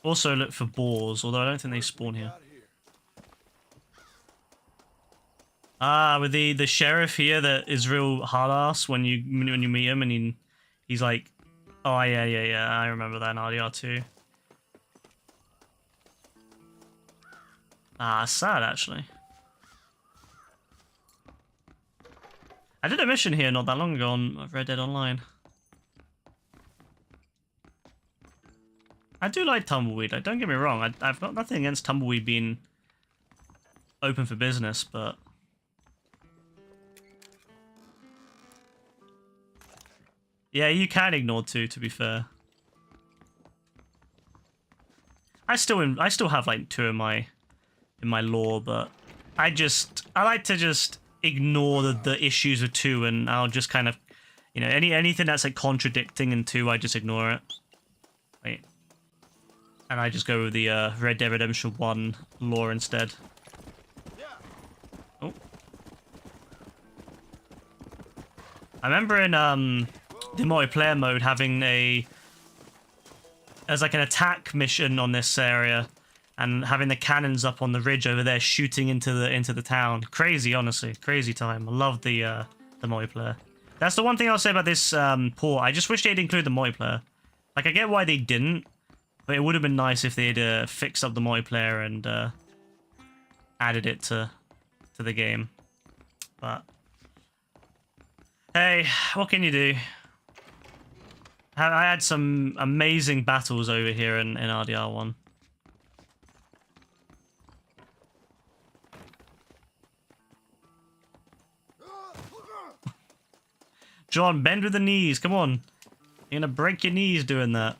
Also look for boars, although I don't think they spawn here. With the sheriff here that is real hard ass when you meet him, and he's like, oh yeah, I remember that in RDR2. Sad actually. I did a mission here not that long ago on Red Dead Online. I do like Tumbleweed, like, don't get me wrong, I've got nothing against Tumbleweed being open for business, but... Yeah, you can ignore 2, to be fair. I still have like 2 in my lore, but I like to just ignore the issues with 2, and I'll just kind of, you know, anything that's like contradicting in 2, I just ignore it. Wait. And I just go with the Red Dead Redemption 1 lore instead. Oh. I remember in the multiplayer mode having a as like an attack mission on this area, and having the cannons up on the ridge over there shooting into the town. Crazy, honestly, crazy time. I love the multiplayer. That's the one thing I'll say about this port. I just wish they'd include the multiplayer. Like, I get why they didn't, but it would have been nice if they'd fixed up the multiplayer and added it to the game. But hey, what can you do? I had some amazing battles over here in RDR1. John, bend with the knees. Come on. You're gonna break your knees doing that.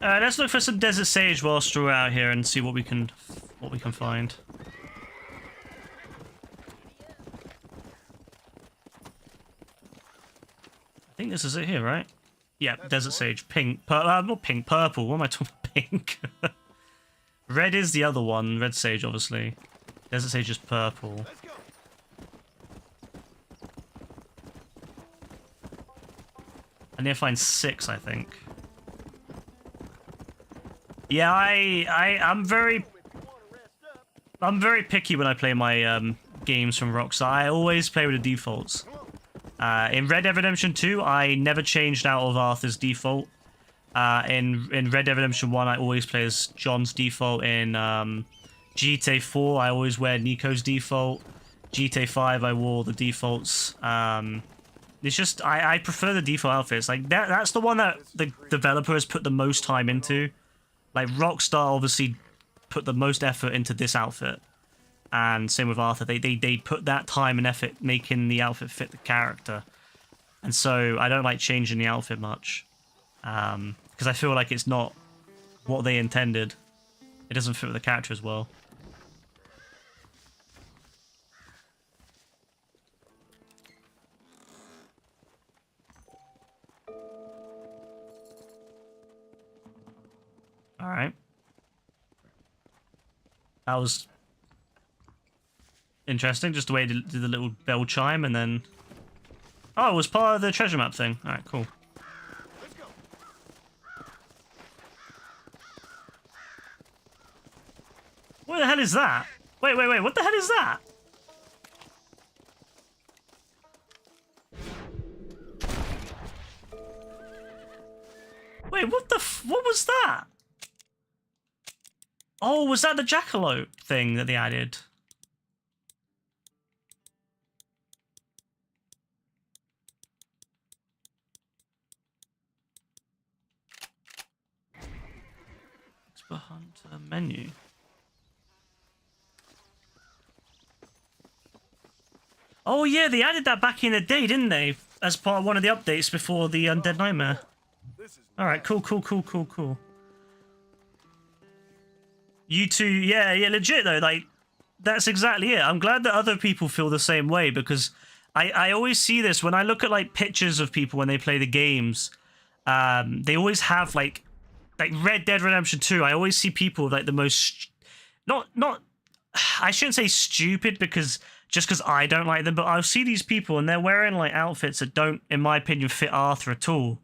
Let's look for some desert sage whilst we're out here and see what we can find. I think this is it here, right? Yeah, desert sage. Pink. Not pink, purple. What am I talking about? Pink. Red is the other one. Red sage, obviously. Desert sage is purple. I need to find 6, I think. Yeah, I'm very picky when I play my games from Rockstar. I always play with the defaults. In Red Dead Redemption 2, I never changed out of Arthur's default. In Red Dead Redemption 1, I always play as John's default. In GTA 4, I always wear Nico's default. GTA 5, I wore the defaults. It's just, I prefer the default outfits. Like, that's the one that the developer has put the most time into. Like, Rockstar obviously put the most effort into this outfit. And same with Arthur. They put that time and effort making the outfit fit the character. And so I don't like changing the outfit much. Because I feel like it's not what they intended. It doesn't fit with the character as well. Alright. That was interesting, just the way it did the little bell chime and then... Oh, it was part of the treasure map thing. Alright, cool. What the hell is that? Wait, what the hell is that? Wait, what was that? Oh, was that the jackalope thing that they added? Expert Hunter menu. Oh yeah, they added that back in the day, didn't they? As part of one of the updates before the Undead Nightmare. Alright, cool. You two, yeah, legit though, like, that's exactly it. I'm glad that other people feel the same way, because I always see this when I look at, like, pictures of people when they play the games. They always have, like Red Dead Redemption 2, I always see people with, like, the most, not, I shouldn't say stupid, because I don't like them, but I'll see these people and they're wearing, like, outfits that don't, in my opinion, fit Arthur at all.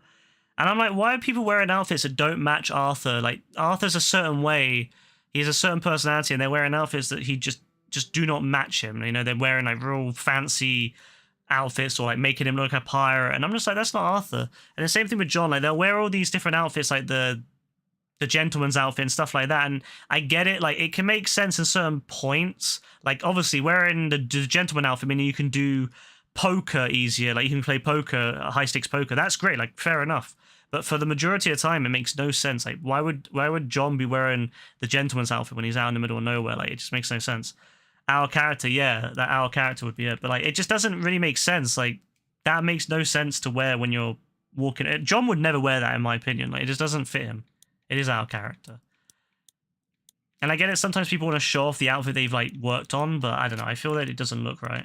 And I'm like, why are people wearing outfits that don't match Arthur? Like, Arthur's a certain way, he has a certain personality, and they're wearing outfits that he just do not match him. You know, they're wearing, like, real fancy outfits or, like, making him look like a pirate. And I'm just like, that's not Arthur. And the same thing with John. Like, they'll wear all these different outfits, like the gentleman's outfit and stuff like that. And I get it. Like, it can make sense in certain points. Like, obviously, wearing the gentleman outfit, meaning you can do poker easier. Like, you can play poker, high-stakes poker. That's great. Like, fair enough. But for the majority of the time, it makes no sense. Like, why would John be wearing the gentleman's outfit when he's out in the middle of nowhere? Like, it just makes no sense. Our character, yeah, that our character would be it. But, like, it just doesn't really make sense. Like, that makes no sense to wear when you're walking. John would never wear that, in my opinion. Like, it just doesn't fit him. It is our character. And I get it, sometimes people want to show off the outfit they've, like, worked on, but I don't know. I feel that it doesn't look right.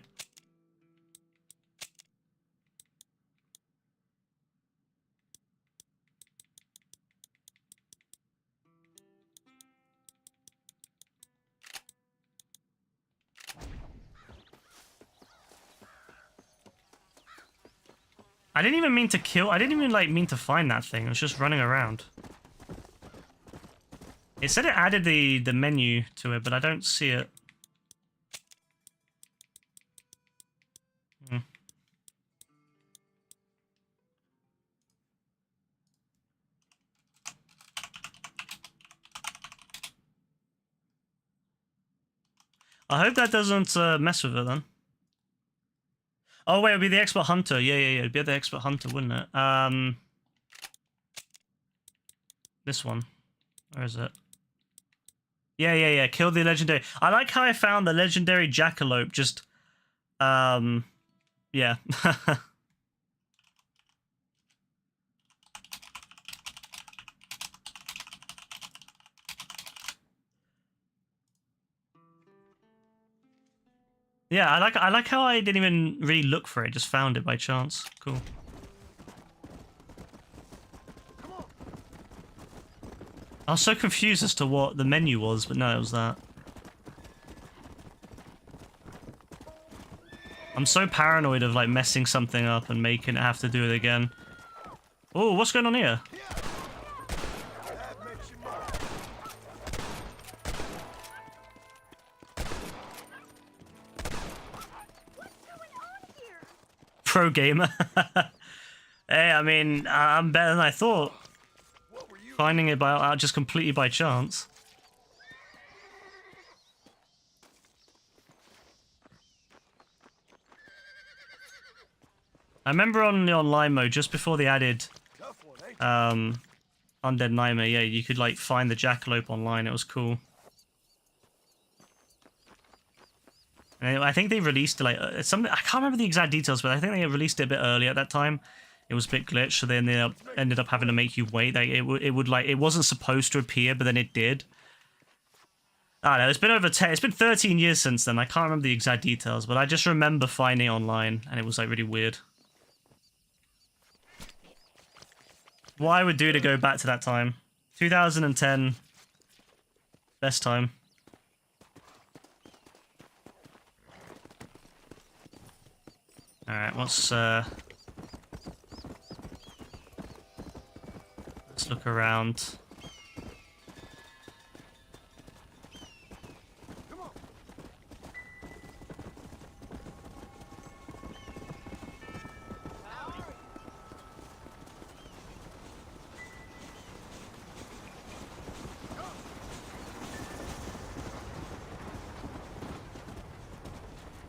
didn't even mean to kill. I didn't even like mean to find that thing. I was just running around. It said it added the menu to it, but I don't see it. Hmm. I hope that doesn't mess with it then. Oh wait, it'd be the expert hunter. Yeah. It'd be the expert hunter, wouldn't it? This one. Where is it? Yeah. Kill the legendary. I like how I found the legendary jackalope just... Yeah. Yeah, I like how I didn't even really look for it, just found it by chance. Cool. I was so confused as to what the menu was, but no, it was that. I'm so paranoid of like messing something up and making it have to do it again. Oh, what's going on here? Pro gamer. Hey, I mean, I'm better than I thought. Finding it by just completely by chance. I remember on the online mode, just before they added Undead Nightmare, yeah, you could like find the jackalope online. It was cool. And I think they released like something. I can't remember the exact details, but I think they released it a bit early at that time. It was a bit glitched, so they ended up having to make you wait. Like, it wasn't supposed to appear, but then it did. I don't know. It's been over 10. It's been 13 years since then. I can't remember the exact details, but I just remember finding it online, and it was like really weird. What I would do to go back to that time, 2010, best time. All right, let's look around.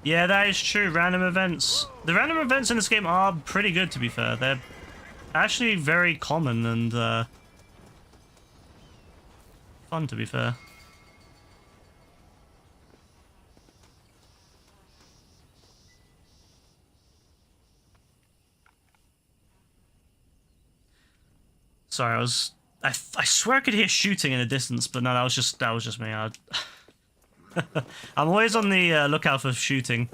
Yeah, that is true. Random events. The random events in this game are pretty good, to be fair. They're actually very common and fun, to be fair. Sorry, I swear I could hear shooting in the distance, but no, that was just me. I'm always on the lookout for shooting.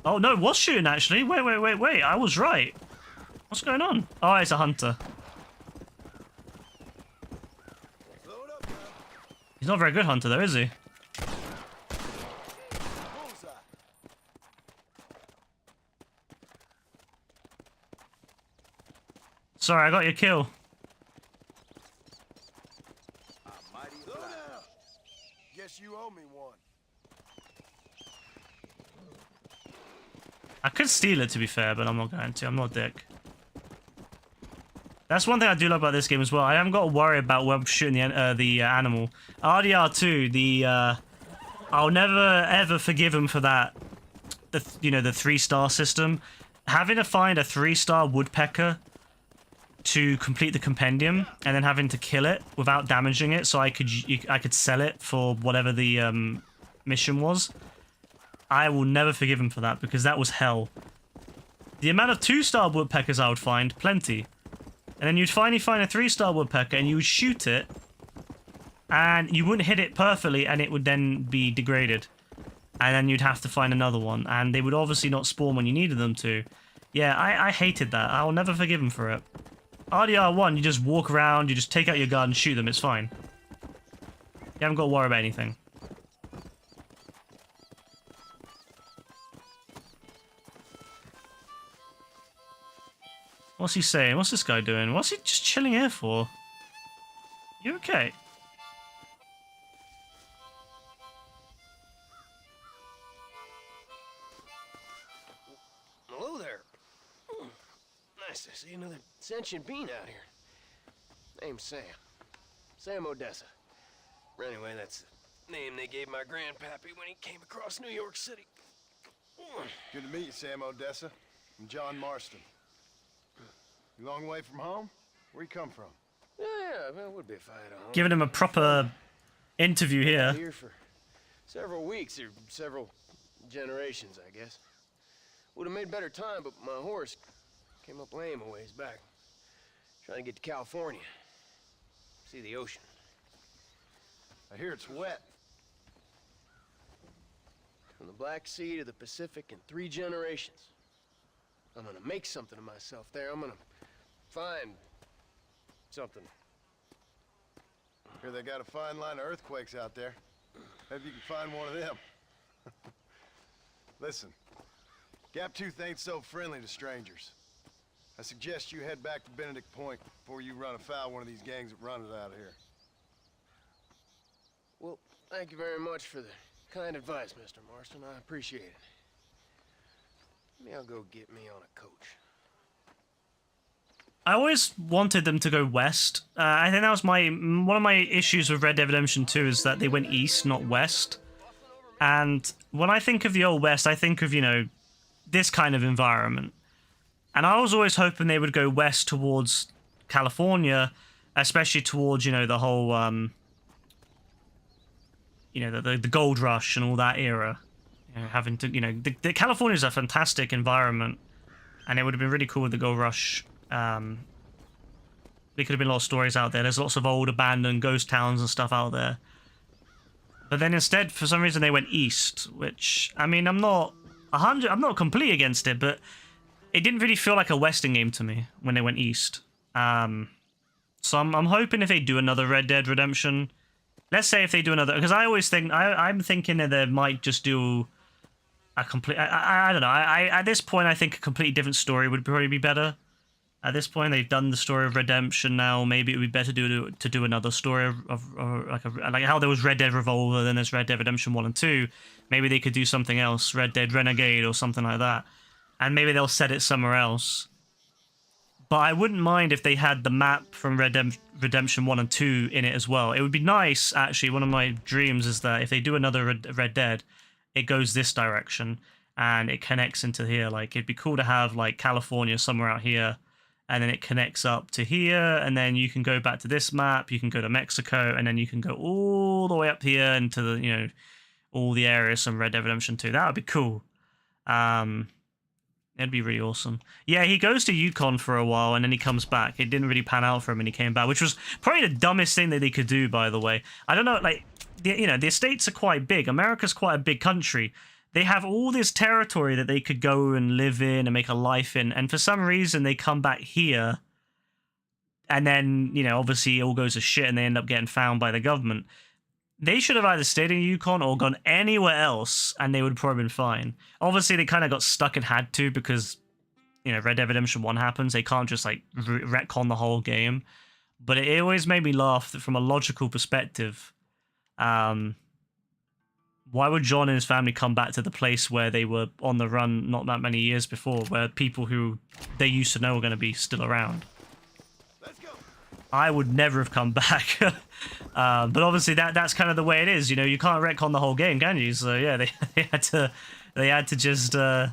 Oh no, it was shooting actually. Wait. I was right. What's going on? Oh, it's a hunter. He's not a very good hunter though, is he? Sorry, I got your kill. Guess you owe me one. I could steal it, to be fair, but I'm not going to. I'm not a dick. That's one thing I do love about this game as well. I haven't got to worry about where I'm shooting the animal. RDR2, I'll never ever forgive him for that. The 3-star system. Having to find a 3-star woodpecker to complete the compendium and then having to kill it without damaging it, so I could sell it for whatever the mission was. I will never forgive him for that because that was hell. The amount of 2-star woodpeckers I would find, plenty. And then you'd finally find a 3-star woodpecker and you would shoot it and you wouldn't hit it perfectly and it would then be degraded. And then you'd have to find another one and they would obviously not spawn when you needed them to. Yeah, I hated that. I'll never forgive him for it. RDR1, you just walk around, you just take out your gun and shoot them, it's fine. You haven't got to worry about anything. What's he saying? What's this guy doing? What's he just chilling here for? You okay? Hello there. Nice to see another sentient being out here. Name's Sam. Sam Odessa. Anyway, that's the name they gave my grandpappy when he came across New York City. Good to meet you, Sam Odessa. I'm John Marston. You long way from home? Where you come from? Yeah, well, it would be if I had a home. Giving him a proper interview here. Here for several weeks, or several generations, I guess. Would have made better time, but my horse came up lame a ways back. Trying to get to California. See the ocean. I hear it's wet. From the Black Sea to the Pacific in 3 generations. I'm gonna make something of myself there. I'm gonna find something. Hear they got a fine line of earthquakes out there. Maybe you can find one of them. Listen, Gaptooth ain't so friendly to strangers. I suggest you head back to Benedict Point before you run afoul one of these gangs that run it out of here. Well, thank you very much for the kind advice, Mr. Marston. I appreciate it. Maybe I'll go get me on a coach. I always wanted them to go west. I think that was one of my issues with Red Dead Redemption 2 is that they went east, not west. And when I think of the Old West, I think of, you know, this kind of environment. And I was always hoping they would go west towards California, especially towards, you know, the whole, you know, the gold rush and all that era. You know, having to, you know, the California is a fantastic environment, and it would have been really cool with the gold rush. There could have been a lot of stories out there. There's lots of old abandoned ghost towns and stuff out there. But then instead, for some reason, they went east, which, I mean, I'm not completely against it, but it didn't really feel like a Western game to me when they went east. So I'm hoping if they do another Red Dead Redemption, let's say if they do another, because I always think, I'm thinking that they might just do a complete, I don't know, at this point I think a completely different story would probably be better. At this point, they've done the story of redemption now. Maybe it would be better to do another story of like how there was Red Dead Revolver, then there's Red Dead Redemption 1 and 2. Maybe they could do something else, Red Dead Renegade or something like that. And maybe they'll set it somewhere else. But I wouldn't mind if they had the map from Red Dead Redemption 1 and 2 in it as well. It would be nice, actually. One of my dreams is that if they do another Red Dead, it goes this direction and it connects into here. Like, it'd be cool to have, like, California somewhere out here, and then it connects up to here, and then you can go back to this map, you can go to Mexico, and then you can go all the way up here into the, you know, all the areas from Red Dead Redemption 2. That would be cool. It'd be really awesome. Yeah, he goes to Yukon for a while, and then he comes back. It didn't really pan out for him, and he came back, which was probably the dumbest thing that they could do, by the way. I don't know, like, you know, the states are quite big. America's quite a big country. They have all this territory that they could go and live in and make a life in, and for some reason they come back here, and then, you know, obviously it all goes to shit and they end up getting found by the government. They should have either stayed in Yukon or gone anywhere else, and they would have probably been fine. Obviously, they kind of got stuck and had to because, you know, Red Dead Redemption 1 happens. They can't just, like, retcon the whole game. But it always made me laugh that from a logical perspective, why would John and his family come back to the place where they were on the run not that many years before, where people who they used to know were going to be still around? Let's go. I would never have come back. But obviously that's kind of the way it is. You know, you can't retcon the whole game, can you? So yeah, they had to just yeah,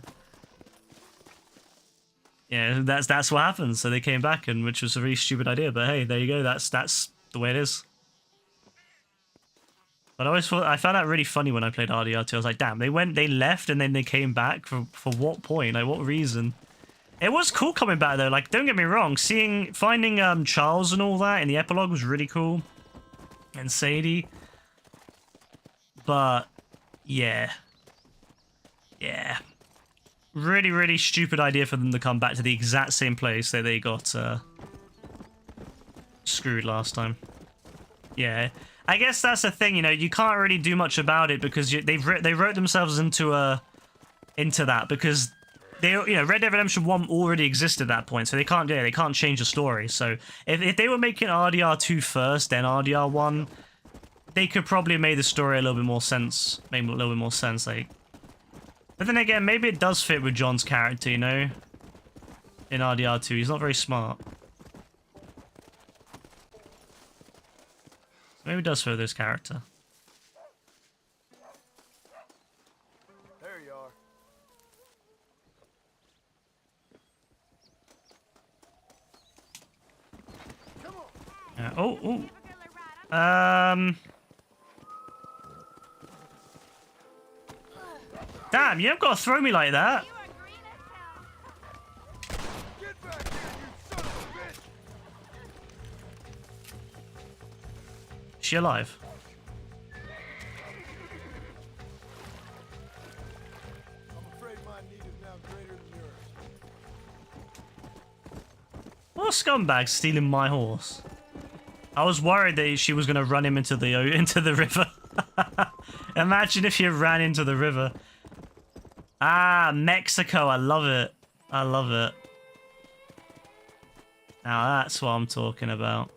that's what happened. So they came back, and which was a really stupid idea. But hey, there you go. That's the way it is. But I found that really funny when I played RDR2. I was like, damn, they left and then they came back for what point? Like, what reason? It was cool coming back though. Like, don't get me wrong, finding Charles and all that in the epilogue was really cool, and Sadie. But yeah, really, really stupid idea for them to come back to the exact same place that they got screwed last time. Yeah. I guess that's the thing, you know, you can't really do much about it because they wrote themselves into that, because Red Dead Redemption 1 already existed at that point, so they can't change the story. So if they were making RDR 2 first, then RDR 1, they could probably have made the story a little bit more sense. Maybe a little bit more sense, like. But then again, maybe it does fit with John's character, you know? In RDR 2, he's not very smart. Maybe it does fit with his character. There you are. Oh. Damn, you haven't got to throw me like that. Get back here, you son of a bitch! Is she alive? I'm afraid my need is now greater than yours. What scumbag stealing my horse? I was worried that she was gonna run him into the river. Imagine if you ran into the river. Ah, Mexico, I love it. I love it. Now that's what I'm talking about.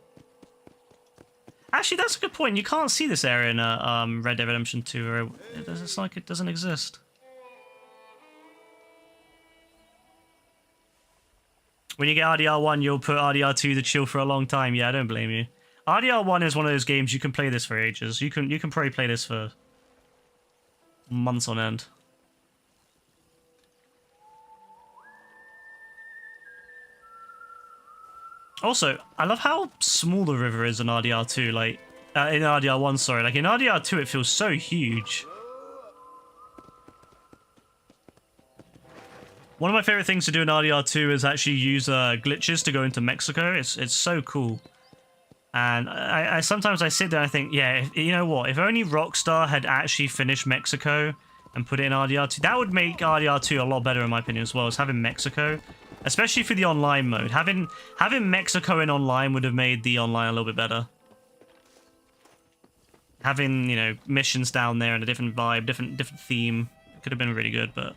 Actually, that's a good point. You can't see this area in Red Dead Redemption 2, or it's like it doesn't exist. When you get RDR 1, you'll put RDR 2 to chill for a long time. Yeah, I don't blame you. RDR 1 is one of those games you can play this for ages. You can probably play this for months on end. Also, I love how small the river is in RDR 2. Like in RDR 1, sorry. Like in RDR 2, it feels so huge. One of my favorite things to do in RDR 2 is actually use glitches to go into Mexico. It's so cool. And I sometimes I sit there and I think, yeah, you know what? If only Rockstar had actually finished Mexico and put it in RDR 2, that would make RDR 2 a lot better in my opinion as well, as having Mexico. Especially for the online mode. Having Mexico in online would have made the online a little bit better. Having, you know, missions down there and a different vibe, different theme. Could have been really good, but...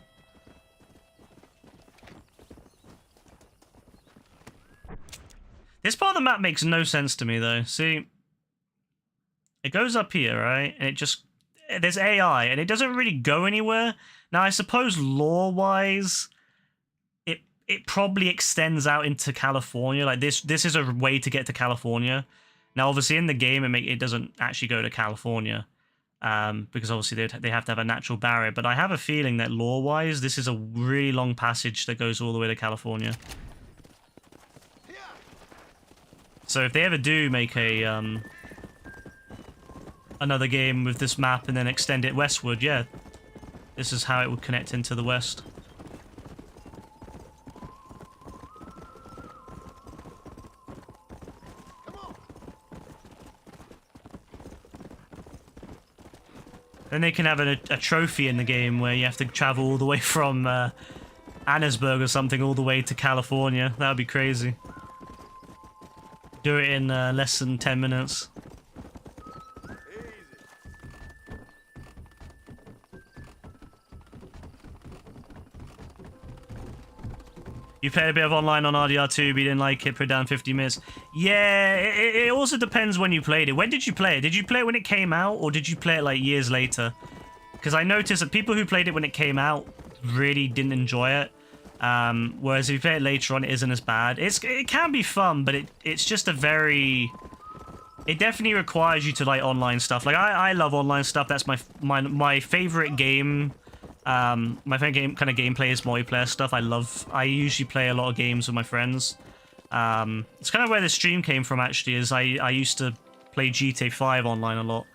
This part of the map makes no sense to me, though. See? It goes up here, right? And it just... There's AI, and it doesn't really go anywhere. Now, I suppose lore-wise... It probably extends out into California. Like this is a way to get to California. Now, obviously, in the game, it doesn't actually go to California, because obviously they have to have a natural barrier. But I have a feeling that lore-wise, this is a really long passage that goes all the way to California. So if they ever do make a another game with this map and then extend it westward, yeah, this is how it would connect into the west. Then they can have a trophy in the game where you have to travel all the way from Annesburg or something all the way to California. That would be crazy. Do it in less than 10 minutes. You played a bit of online on RDR 2, but you didn't like it, put down 50 minutes. Yeah, it also depends when you played it. When did you play it? Did you play it when it came out, or did you play it like years later? Because I noticed that people who played it when it came out really didn't enjoy it. Whereas if you play it later on, it isn't as bad. It can be fun, but it's just a very... It definitely requires you to like online stuff. Like I love online stuff. That's my favorite game. My favorite game kind of gameplay is multiplayer stuff. I usually play a lot of games with my friends. It's kind of where the stream came from actually, is I used to play GTA 5 online a lot,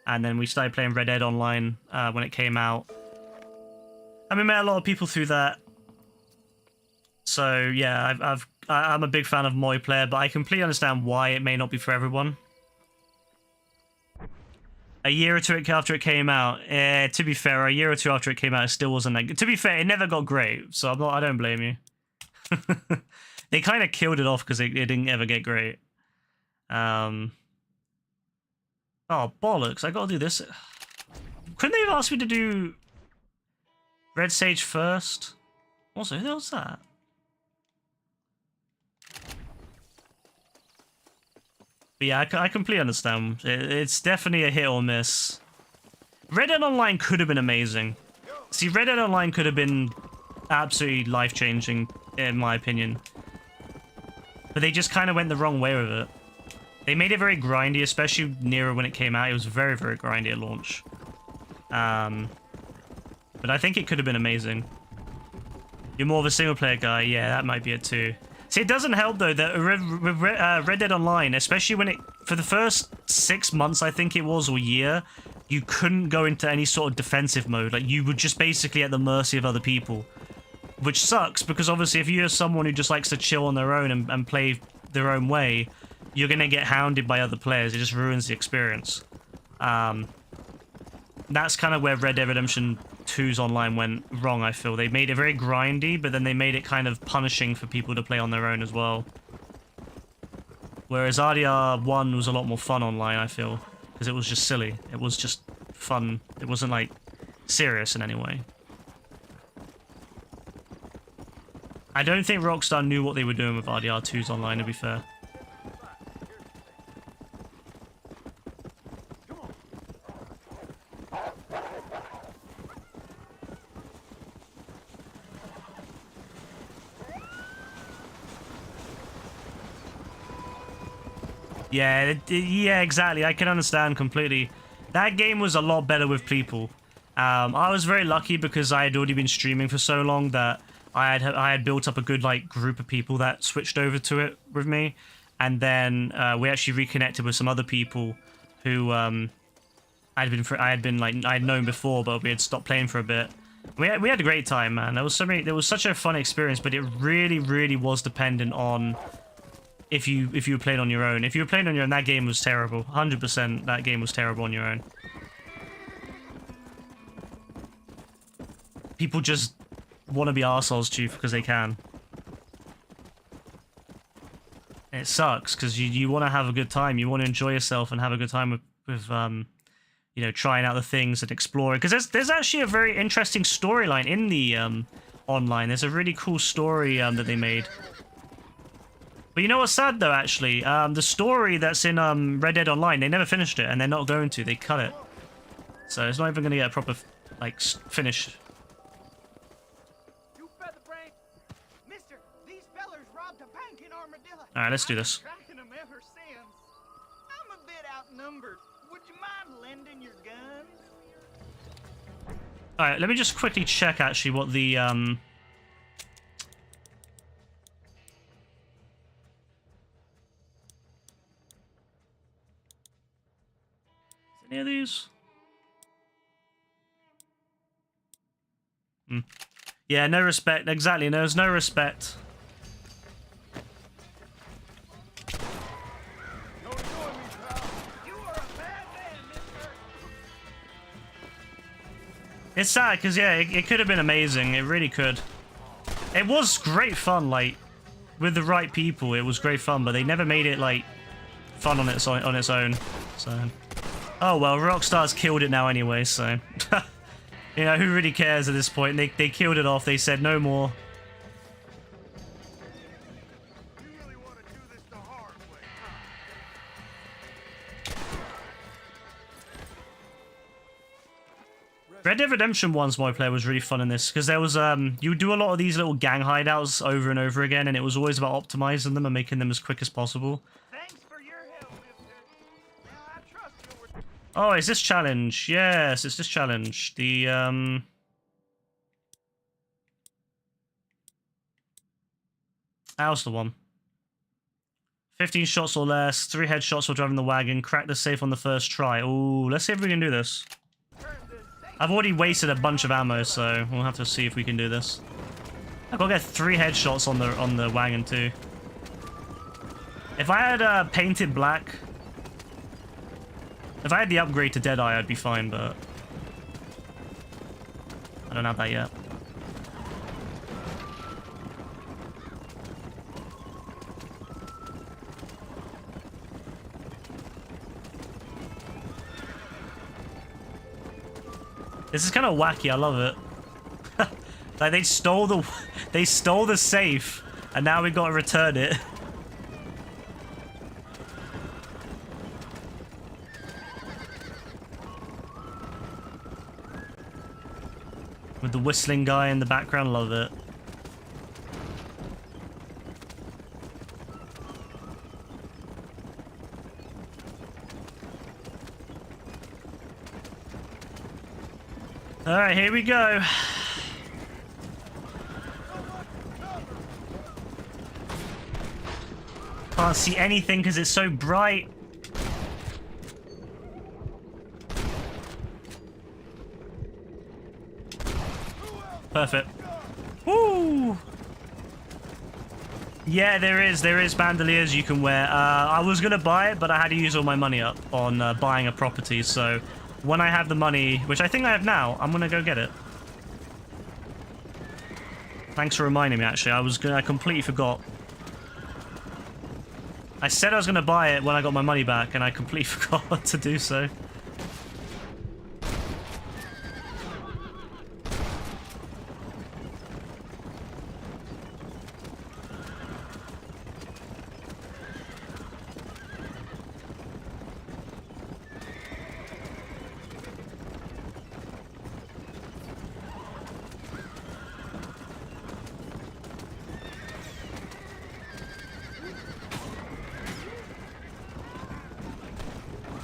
and then we started playing Red Dead online when it came out. And we met a lot of people through that. So yeah, I'm a big fan of multiplayer, but I completely understand why it may not be for everyone. A year or two after it came out, to be fair, a year or two after it came out, it still wasn't that good. To be fair, it never got great, so I don't blame you. They kind of killed it off because it didn't ever get great. Oh, bollocks, I gotta do this. Couldn't they have asked me to do Red Sage first? Also, who the hell's that? But yeah, I completely understand. It's definitely a hit or miss. Red Dead Online could have been amazing. See, Red Dead Online could have been absolutely life-changing, in my opinion. But they just kind of went the wrong way with it. They made it very grindy, especially nearer when it came out. It was very, very grindy at launch. But I think it could have been amazing. You're more of a single-player guy. Yeah, that might be it too. See, it doesn't help, though, that Red Dead Online, especially when it... For the first 6 months, I think it was, or year, you couldn't go into any sort of defensive mode. Like, you were just basically at the mercy of other people. Which sucks, because obviously if you're someone who just likes to chill on their own and play their own way, you're going to get hounded by other players. It just ruins the experience. That's kind of where Red Dead Redemption 2's online went wrong, I feel. They made it very grindy, but then they made it kind of punishing for people to play on their own as well. Whereas RDR 1 was a lot more fun online, I feel. Because it was just silly. It was just fun. It wasn't, like, serious in any way. I don't think Rockstar knew what they were doing with RDR 2's online, to be fair. Yeah, yeah, exactly. I can understand completely. That game was a lot better with people. I was very lucky because I had already been streaming for so long that I had built up a good like group of people that switched over to it with me, and then we actually reconnected with some other people who I had known before, but we had stopped playing for a bit. We had a great time, man. There was such a fun experience, but it really was dependent on if you were playing on your own. If you were playing on your own, that game was terrible. 100% that game was terrible on your own. People just want to be arseholes to you because they can. And it sucks because you want to have a good time. You want to enjoy yourself and have a good time with you know, trying out the things and exploring. Because there's actually a very interesting storyline in the online. There's a really cool story that they made. But you know what's sad though, actually? The story that's in Red Dead Online, they never finished it, and they're not going to. They cut it. So it's not even going to get a proper, like, finish. You featherbrain. Mister, these fellers robbed a bank in Armadillo. Alright, let's do this. Tracking them ever since. I'm a bit outnumbered. Would you mind lending your gun? Alright, let me just quickly check, actually, what the, any of these? Yeah, no respect. Exactly, there's no respect. It's sad, because, yeah, it could have been amazing. It really could. It was great fun, like, with the right people, it was great fun, but they never made it, like, fun on its own, so... Oh, well, Rockstar's killed it now anyway, so... You know, who really cares at this point? They killed it off, they said no more. Red Dead Redemption 1's multiplayer was really fun in this, because there was, you would do a lot of these little gang hideouts over and over again, and it was always about optimizing them and making them as quick as possible. Oh, is this challenge? Yes, it's this challenge. The, that was the one. 15 shots or less, 3 headshots while driving the wagon, crack the safe on the first try. Ooh, let's see if we can do this. I've already wasted a bunch of ammo, so we'll have to see if we can do this. I've got to get 3 headshots on the wagon too. If I had painted black, if I had the upgrade to Deadeye, I'd be fine, but I don't have that yet. This is kind of wacky, I love it. Like they stole the safe, and now we gotta return it. With the whistling guy in the background, love it. Alright, here we go. Can't see anything because it's so bright. Perfect. Woo! Yeah, there is bandoliers you can wear. I was gonna buy it, but I had to use all my money up on buying a property, so when I have the money, which I think I have now, I'm gonna go get it. Thanks for reminding me, actually. I completely forgot. I said I was gonna buy it when I got my money back, and I completely forgot to do so.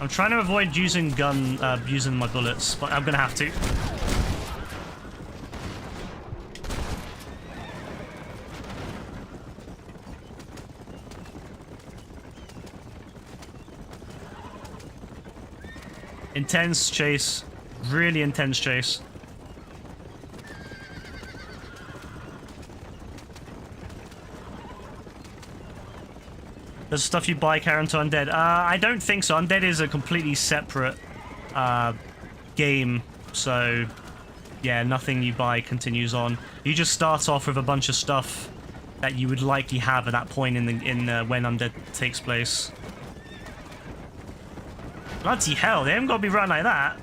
I'm trying to avoid using my bullets, but I'm gonna have to. Intense chase. Really intense chase. The stuff you buy Karen to Undead. I don't think so. Undead is a completely separate game. So, yeah, nothing you buy continues on. You just start off with a bunch of stuff that you would likely have at that point in when Undead takes place. Bloody hell, they haven't got to be run like that.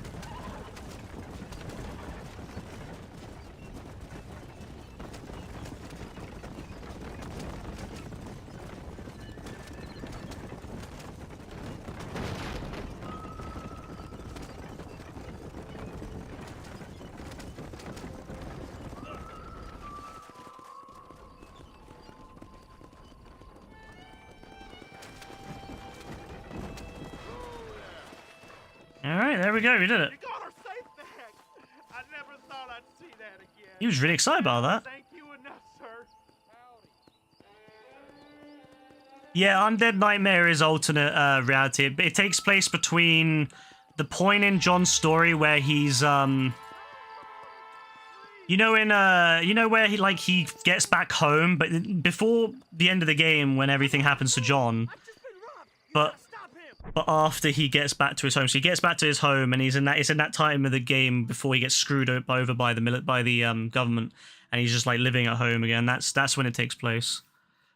Alright, there we go, we did it. You got her safe back. I never thought I'd see that again. He was really excited about that. Thank you enough, sir. Yeah, Undead Nightmare is alternate reality. It takes place between the point in John's story where he's you know where he gets back home, but before the end of the game when everything happens to John. But after he gets back to his home, so he gets back to his home, and it's in that time of the game before he gets screwed over by the government, and he's just like living at home again. That's when it takes place.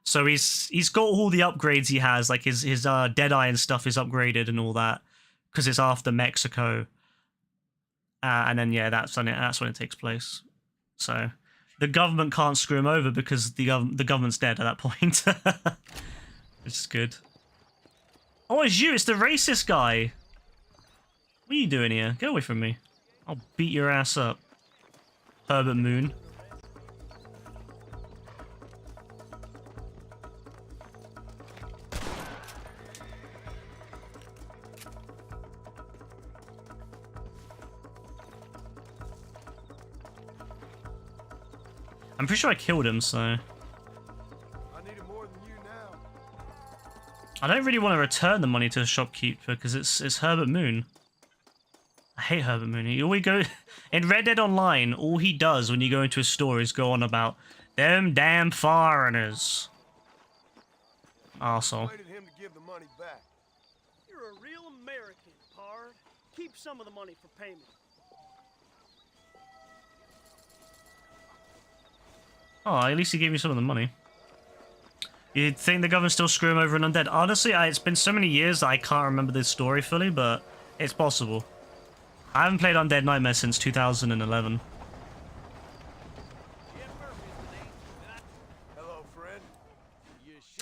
So he's got all the upgrades he has, like his Deadeye and stuff is upgraded and all that, because it's after Mexico. And then yeah, that's when it takes place. So the government can't screw him over because the government's dead at that point. Which is good. Oh, it's you! It's the racist guy! What are you doing here? Get away from me. I'll beat your ass up. Herbert Moon. I'm pretty sure I killed him, so... I don't really want to return the money to the shopkeeper because it's Herbert Moon. I hate Herbert Moon. He always go in Red Dead Online. All he does when you go into a store is go on about them damn foreigners. Arsehole. Him to give the money back. You're a real American, Pard. Keep some of the money for payment. Oh, at least he gave me some of the money. You'd think the government still screw him over and Undead. Honestly, it's been so many years that I can't remember this story fully, but it's possible. I haven't played Undead Nightmare since 2011.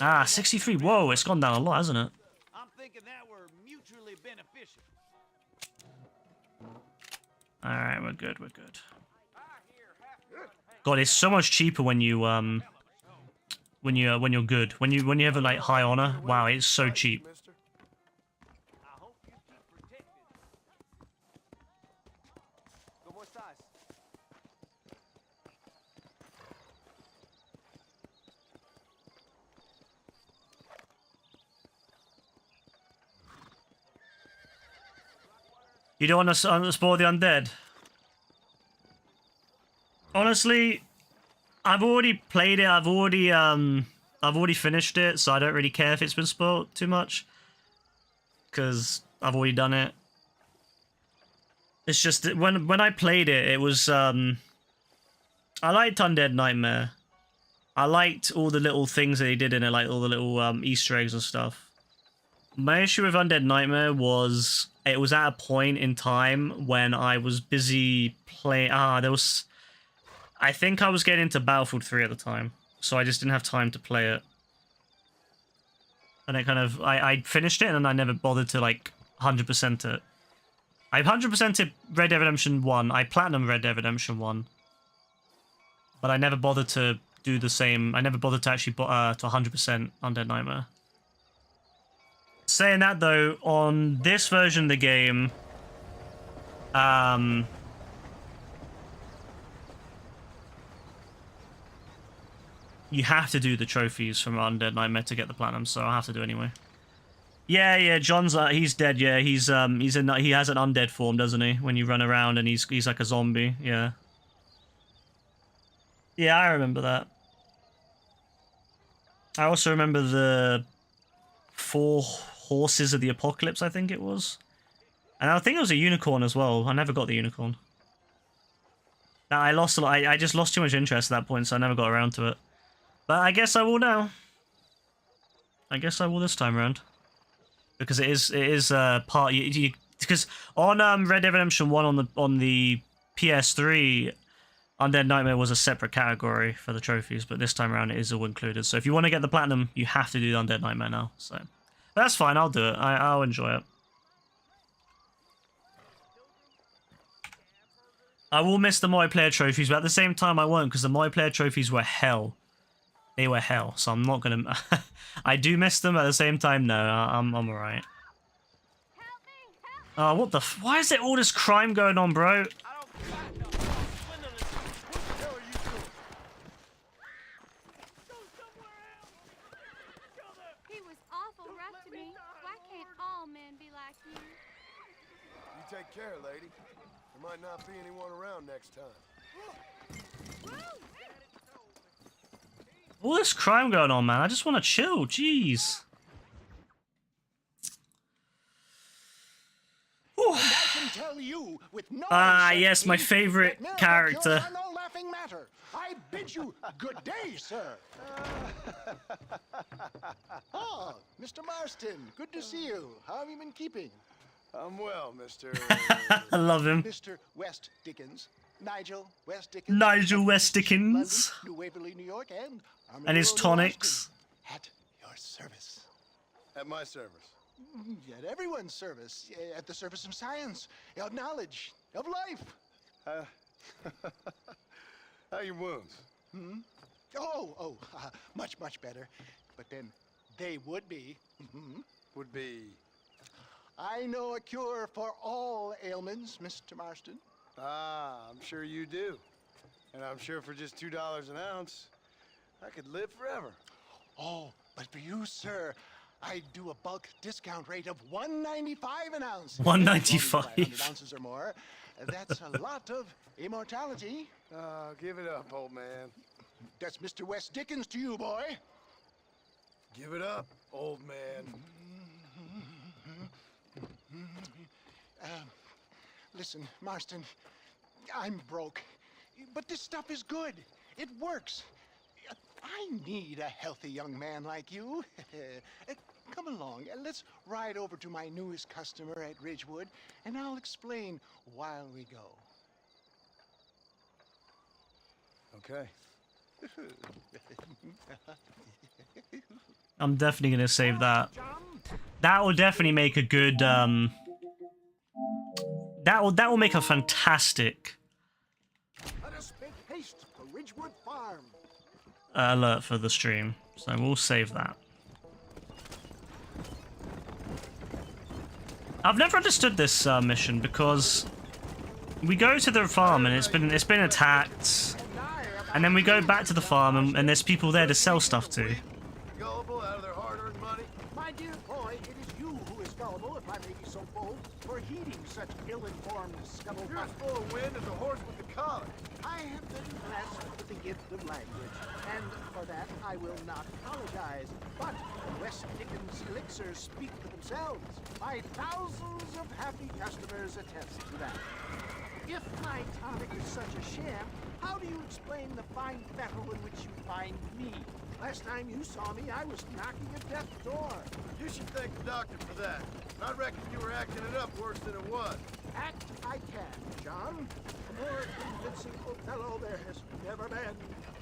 Ah, 63. Whoa, it's gone down a lot, hasn't it? I'm thinking that we're mutually beneficial. Alright, we're good, we're good. God, it's so much cheaper when you when you're good. When you have a like high honor, wow, it's so cheap. I hope you keep protected. ¿Cómo estás? You don't want to spoil the undead? Honestly, I've already played it. I've already finished it, so I don't really care if it's been spoiled too much, because I've already done it. It's just that when I played it, it was I liked Undead Nightmare. I liked all the little things that they did in it, like all the little Easter eggs and stuff. My issue with Undead Nightmare was it was at a point in time when I was busy playing. I think I was getting into Battlefield 3 at the time, so I just didn't have time to play it. And it kind of I finished it and then I never bothered to like 100% it. I 100%ed Red Dead Redemption 1. I platinum Red Dead Redemption 1. But I never bothered to do the same. I never bothered to actually to 100% Undead Nightmare. Saying that though, on this version of the game, you have to do the trophies from Undead Nightmare to get the platinum, so I have to do it anyway. Yeah, John's he's dead. Yeah, he has an undead form, doesn't he? When you run around and he's like a zombie. Yeah. Yeah, I remember that. I also remember the 4 horses of the apocalypse, I think it was. And I think it was a unicorn as well. I never got the unicorn. I lost a lot. I just lost too much interest at that point, so I never got around to it. But I guess I will now. I guess I will this time around. Because it is part because on Red Dead Redemption 1 on the PS3, Undead Nightmare was a separate category for the trophies, but this time around it is all included. So if you want to get the platinum, you have to do the Undead Nightmare now. So but that's fine. I'll do it. I'll enjoy it. I will miss the multiplayer trophies, but at the same time I won't, because the multiplayer trophies were hell. They were hell, so I'm not gonna. I do miss them, but at the same time, no, I'm alright. Oh, what the? Why is there all this crime going on, bro? He was awful rough to me. Why can't all men be like you? You take care, lady. There might not be anyone around next time. All this crime going on, man. I just want to chill. Jeez. I can tell you with no yes, my favorite character. No laughing matter. I bid you good day, sir. Oh, Mr. Marston, good to see you. How have you been keeping? I'm well, Mr. I love him. Mr. West Dickens. Nigel West Dickens. Nigel West Dickens. London, New Waverly, New York, and Armadillo, and his tonics. At your service. At my service. At everyone's service. At the service of science, of knowledge, of life. How are your wounds? Much, much better. But then they would be. Would be. I know a cure for all ailments, Mr. Marston. Ah, I'm sure you do. And I'm sure for just $2 an ounce, I could live forever. Oh, but for you, sir, I do a bulk discount rate of $1.95 an ounce. $1.95. 500 ounces or more. That's a lot of immortality. Give it up, old man. That's Mr. West Dickens to you, boy. Give it up, old man. Listen, Marston, I'm broke, but this stuff is good. It works. I need a healthy young man like you. Come along, let's ride over to my newest customer at Ridgewood, and I'll explain while we go. Okay. I'm definitely gonna save that. That will definitely make a good that will make a fantastic Let us make haste to Ridgewood Farm. alert for the stream. So we'll save that. I've never understood this mission because we go to the farm and it's been attacked, and then we go back to the farm and there's people there to sell stuff to. Gullible out of their hard-earned money. My dear boy, it is you who is gullible, if I may be so bold, for heeding such ill-informed scuttlebutt. You're as full of wind as a horse with the collar. I have been blessed with the gift of language, and for that I will not apologize. But West Dickens elixirs speak for themselves. My thousands of happy customers attest to that. If my tonic is such a sham, how do you explain the fine fettle in which you find me? Last time you saw me, I was knocking at death's door. You should thank the doctor for that. I reckon you were acting it up worse than it was. Act I can, John. A more convincing Othello there has never been.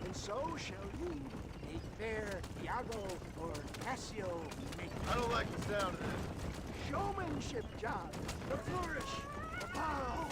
And so shall you. A fair Iago or Cassio make. I don't like the sound of this. Showmanship, John. The flourish. The bow.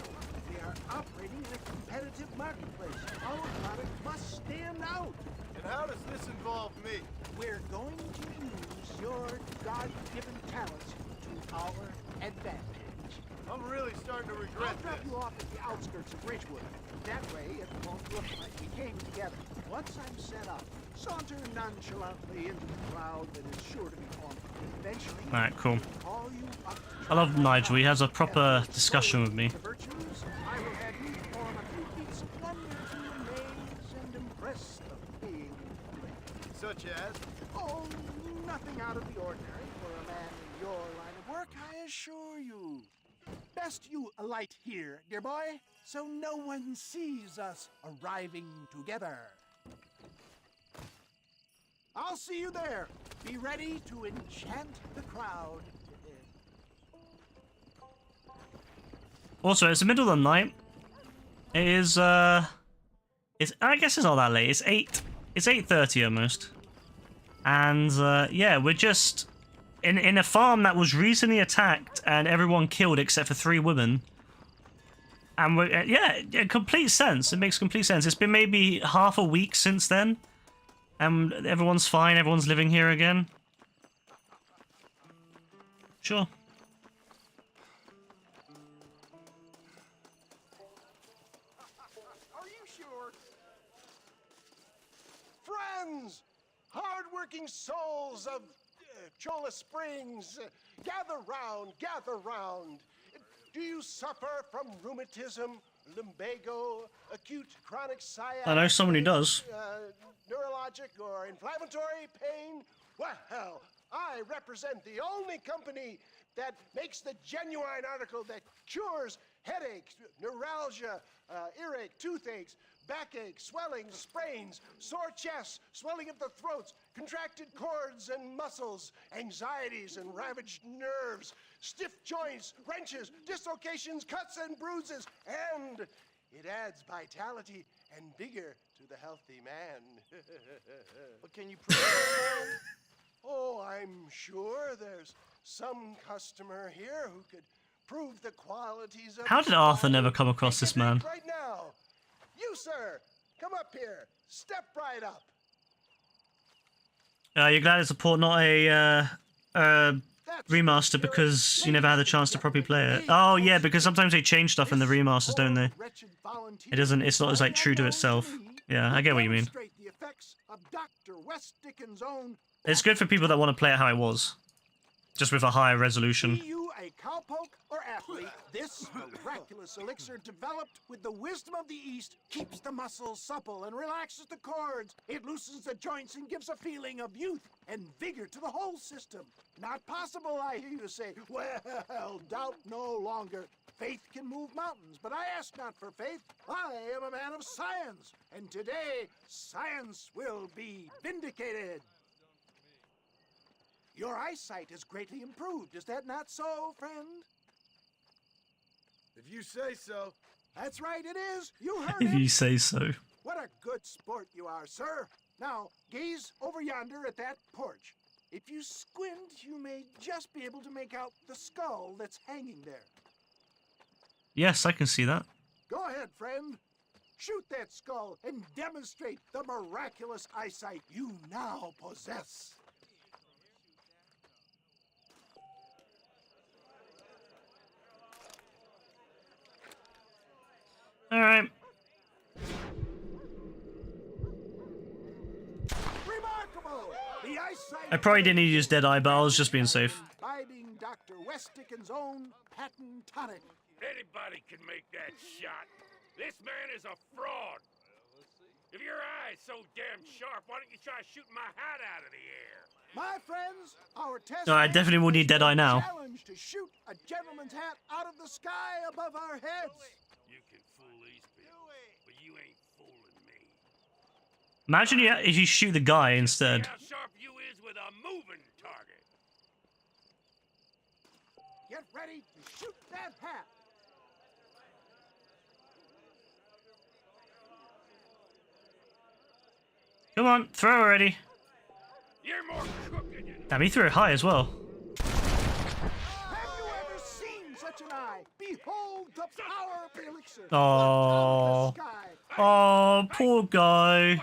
We are operating in a competitive marketplace. Our product must stand out. And how does this involve me? We're going to use your God-given talents to our advantage. I'm really starting to regret I'll drop you off at the outskirts of Ridgewood. That way, it won't look like we came together. Once I'm set up, saunter nonchalantly into the crowd that is sure to be formed. Eventually, Alright, cool. call you up to I love Nigel. He has a proper discussion with me. the virtues. I will have you perform a few feats of wonder to amaze and impress the paying public. Such as? Oh, nothing out of the ordinary for a man in your line of work, I assure you. Best you alight here, dear boy, so no one sees us arriving together. I'll see you there. Be ready to enchant the crowd. Also, it's the middle of the night. It is I guess it's not that late. It's 8:30 almost. And yeah, we're just in a farm that was recently attacked and everyone killed except for 3 women. And we're yeah, complete sense. It makes complete sense. It's been maybe half a week since then. And everyone's fine, everyone's living here again. Sure. Are you sure? Friends, hard-working souls of Cholla Springs, gather round, gather round. Do you suffer from rheumatism, lumbago, acute chronic sciatica? I know someone who does. Neurologic or inflammatory pain? Well, I represent the only company that makes the genuine article that cures headaches, neuralgia, earache, toothaches, backache, swelling, sprains, sore chests, swelling of the throats, contracted cords and muscles, anxieties and ravaged nerves, stiff joints, wrenches, dislocations, cuts and bruises, and it adds vitality and vigor to the healthy man. But can you prove it, man? Oh, I'm sure there's some customer here who could prove the qualities of. How did Arthur never come across this man? Right now, you sir, come up here. Step right up. You're glad it's a port, not a remaster, because you never had the chance to properly play it. Oh yeah, because sometimes they change stuff in the remasters, don't they? It doesn't. It's not as like true to itself. Yeah, I get what you mean. The effects of Dr. West Dickens' own. It's good for people that want to play it how it was, just with a higher resolution. Be you a cowpoke or athlete, this miraculous elixir developed with the wisdom of the East keeps the muscles supple and relaxes the cords. It loosens the joints and gives a feeling of youth and vigor to the whole system. Not possible, I hear you say. Well, doubt no longer. Faith can move mountains, but I ask not for faith. I am a man of science, and today science will be vindicated. Your eyesight has greatly improved. Is that not so, friend? If you say so. That's right, it is. You heard If him. you say so. What a good sport you are, sir. Now, gaze over yonder at that porch. If you squint, you may just be able to make out the skull that's hanging there. Yes, I can see that. Go ahead, friend. Shoot that skull and demonstrate the miraculous eyesight you now possess. All right. Remarkable! The eyesight I probably didn't need to use Deadeye, but I was just being safe. Biding Dr. West Dickens' own patent tonic. Anybody can make that shot. This man is a fraud. If your eye's so damn sharp, why don't you try shooting my hat out of the air? My friends, our test. No, I definitely will need Deadeye now. Challenge to shoot a gentleman's hat out of the sky above our heads. You can fool these people, but you ain't fooling me. Imagine if you shoot the guy instead. How sharp you is with a moving target. Get ready to shoot that hat. Come on, throw already. You're more crooked than Damn, he threw it high as well. Have you ever seen such an eye? Behold the power of the elixir. Oh, oh, poor guy.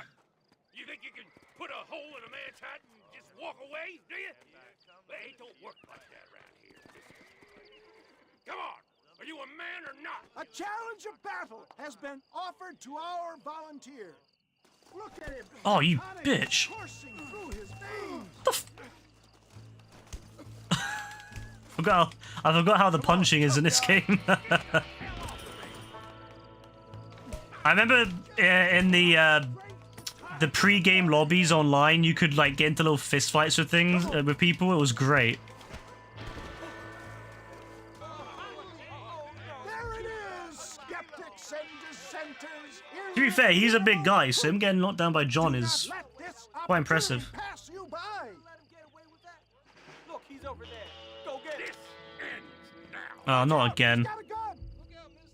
You think you can put a hole in a man's hat and just walk away, do you? Hey, it don't work like that around here. Come on, are you a man or not? A challenge of battle has been offered to our volunteer. Look at him. Oh, you bitch. Coursing through his veins. I forgot how the punching is in this game. I remember in the pre-game lobbies online, you could like get into little fist fights with things with people. It was great. There it is, skeptics and dissenters. To be fair, he's a big guy, so him getting knocked down by John is quite impressive. Pass you by. Look, he's over there. Go get it. Oh, not again.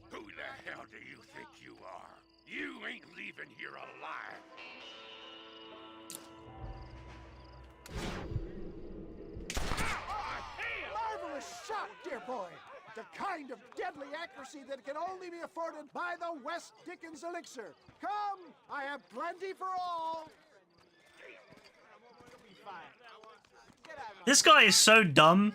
Who the hell do you think you are? You ain't leaving here alive. Marvelous shot, dear boy. The kind of deadly accuracy that can only be afforded by the West Dickens elixir. Come, I have plenty for all. This guy is so dumb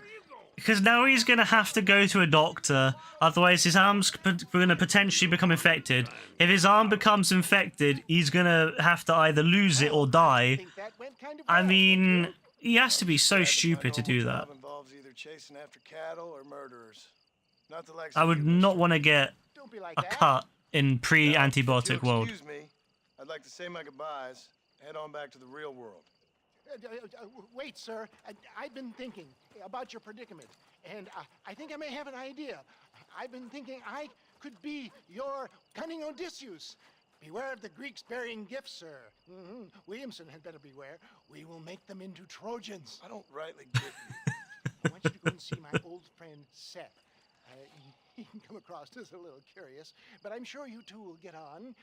because now he's gonna have to go to a doctor. Otherwise, his arm's gonna potentially become infected. If his arm becomes infected, he's gonna have to either lose it or die. I mean, he has to be so stupid to do that. Involves either chasing after cattle or murderers. Not the likes I of would you, not mister. want to get Don't be like a that. cut in pre-antibiotic If you'll world. Excuse me. I'd like to say my goodbyes. Head on back to the real world. Wait, sir. I've been thinking about your predicament, and I think I may have an idea. I've been thinking I could be your cunning Odysseus. Beware of the Greeks bearing gifts, sir. Williamson had better beware. We will make them into Trojans. I don't rightly get you. I want you to go and see my old friend Seth. He can come across as a little curious, but I'm sure you two will get on.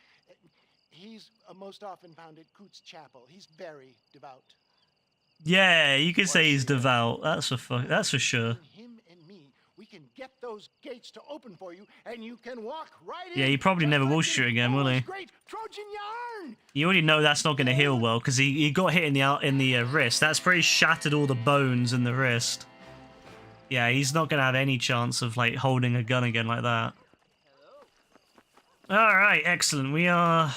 He's most often found at Coots Chapel. He's very devout. Yeah, you could say he's devout. That's for sure. Him and me, we can get those gates to open for you, and you can walk right in. Yeah, he probably never will shoot again, will he? Great Trojan yarn. You already know that's not going to heal well because he got hit in the wrist. That's pretty shattered all the bones in the wrist. Yeah, he's not going to have any chance of like holding a gun again like that. All right, excellent. We're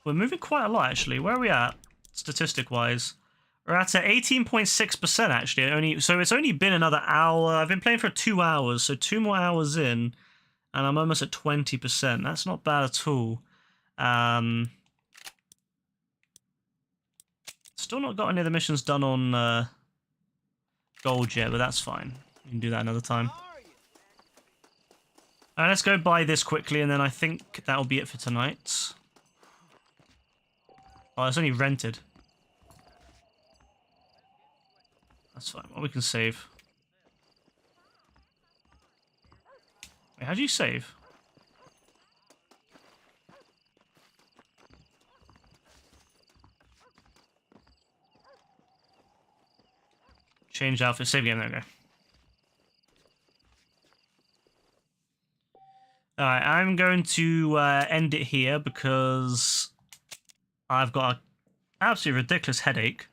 moving quite a lot actually. Where are we at statistic-wise? We're at 18.6% actually. So it's only been another hour. I've been playing for 2 hours, so 2 more hours in, and I'm almost at 20%. That's not bad at all. Still not got any of the missions done on gold yet, but that's fine. We can do that another time. Alright, let's go buy this quickly, and then I think that'll be it for tonight. Oh, it's only rented. That's fine. Well, we can save. Wait, how do you save? Change outfit. Save game. There we go. Alright, I'm going to end it here because I've got an absolutely ridiculous headache.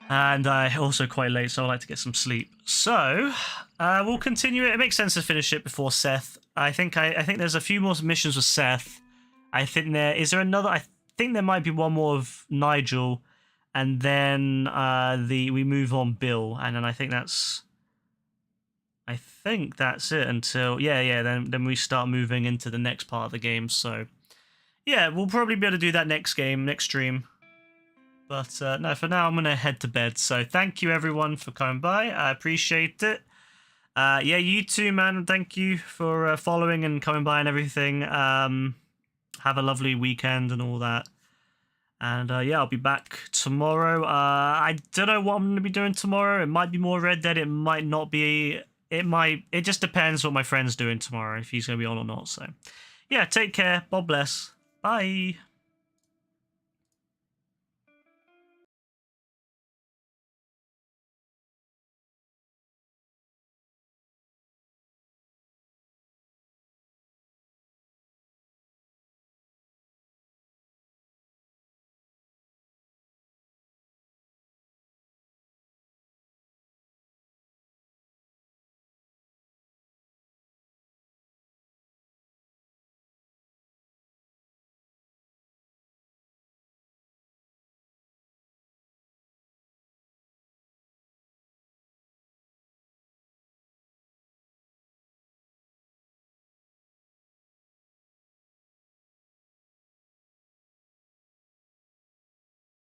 And also quite late, so I like to get some sleep. So, we'll continue it. It makes sense to finish it before Seth. I think there's a few more missions with Seth. I think there might be one more of Nigel. And then we move on Bill. And then I think that's it until then we start moving into the next part of the game. So yeah, we'll probably be able to do that next stream. But no, for now I'm gonna head to bed. So thank you everyone for coming by. I appreciate it. Yeah, you too, man. Thank you for following and coming by and everything. Have a lovely weekend and all that. And yeah, I'll be back tomorrow. I don't know what I'm gonna be doing tomorrow. It might be more Red Dead. It might not be. It just depends what my friend's doing tomorrow, if he's going to be on or not. So, yeah, take care. God bless. Bye.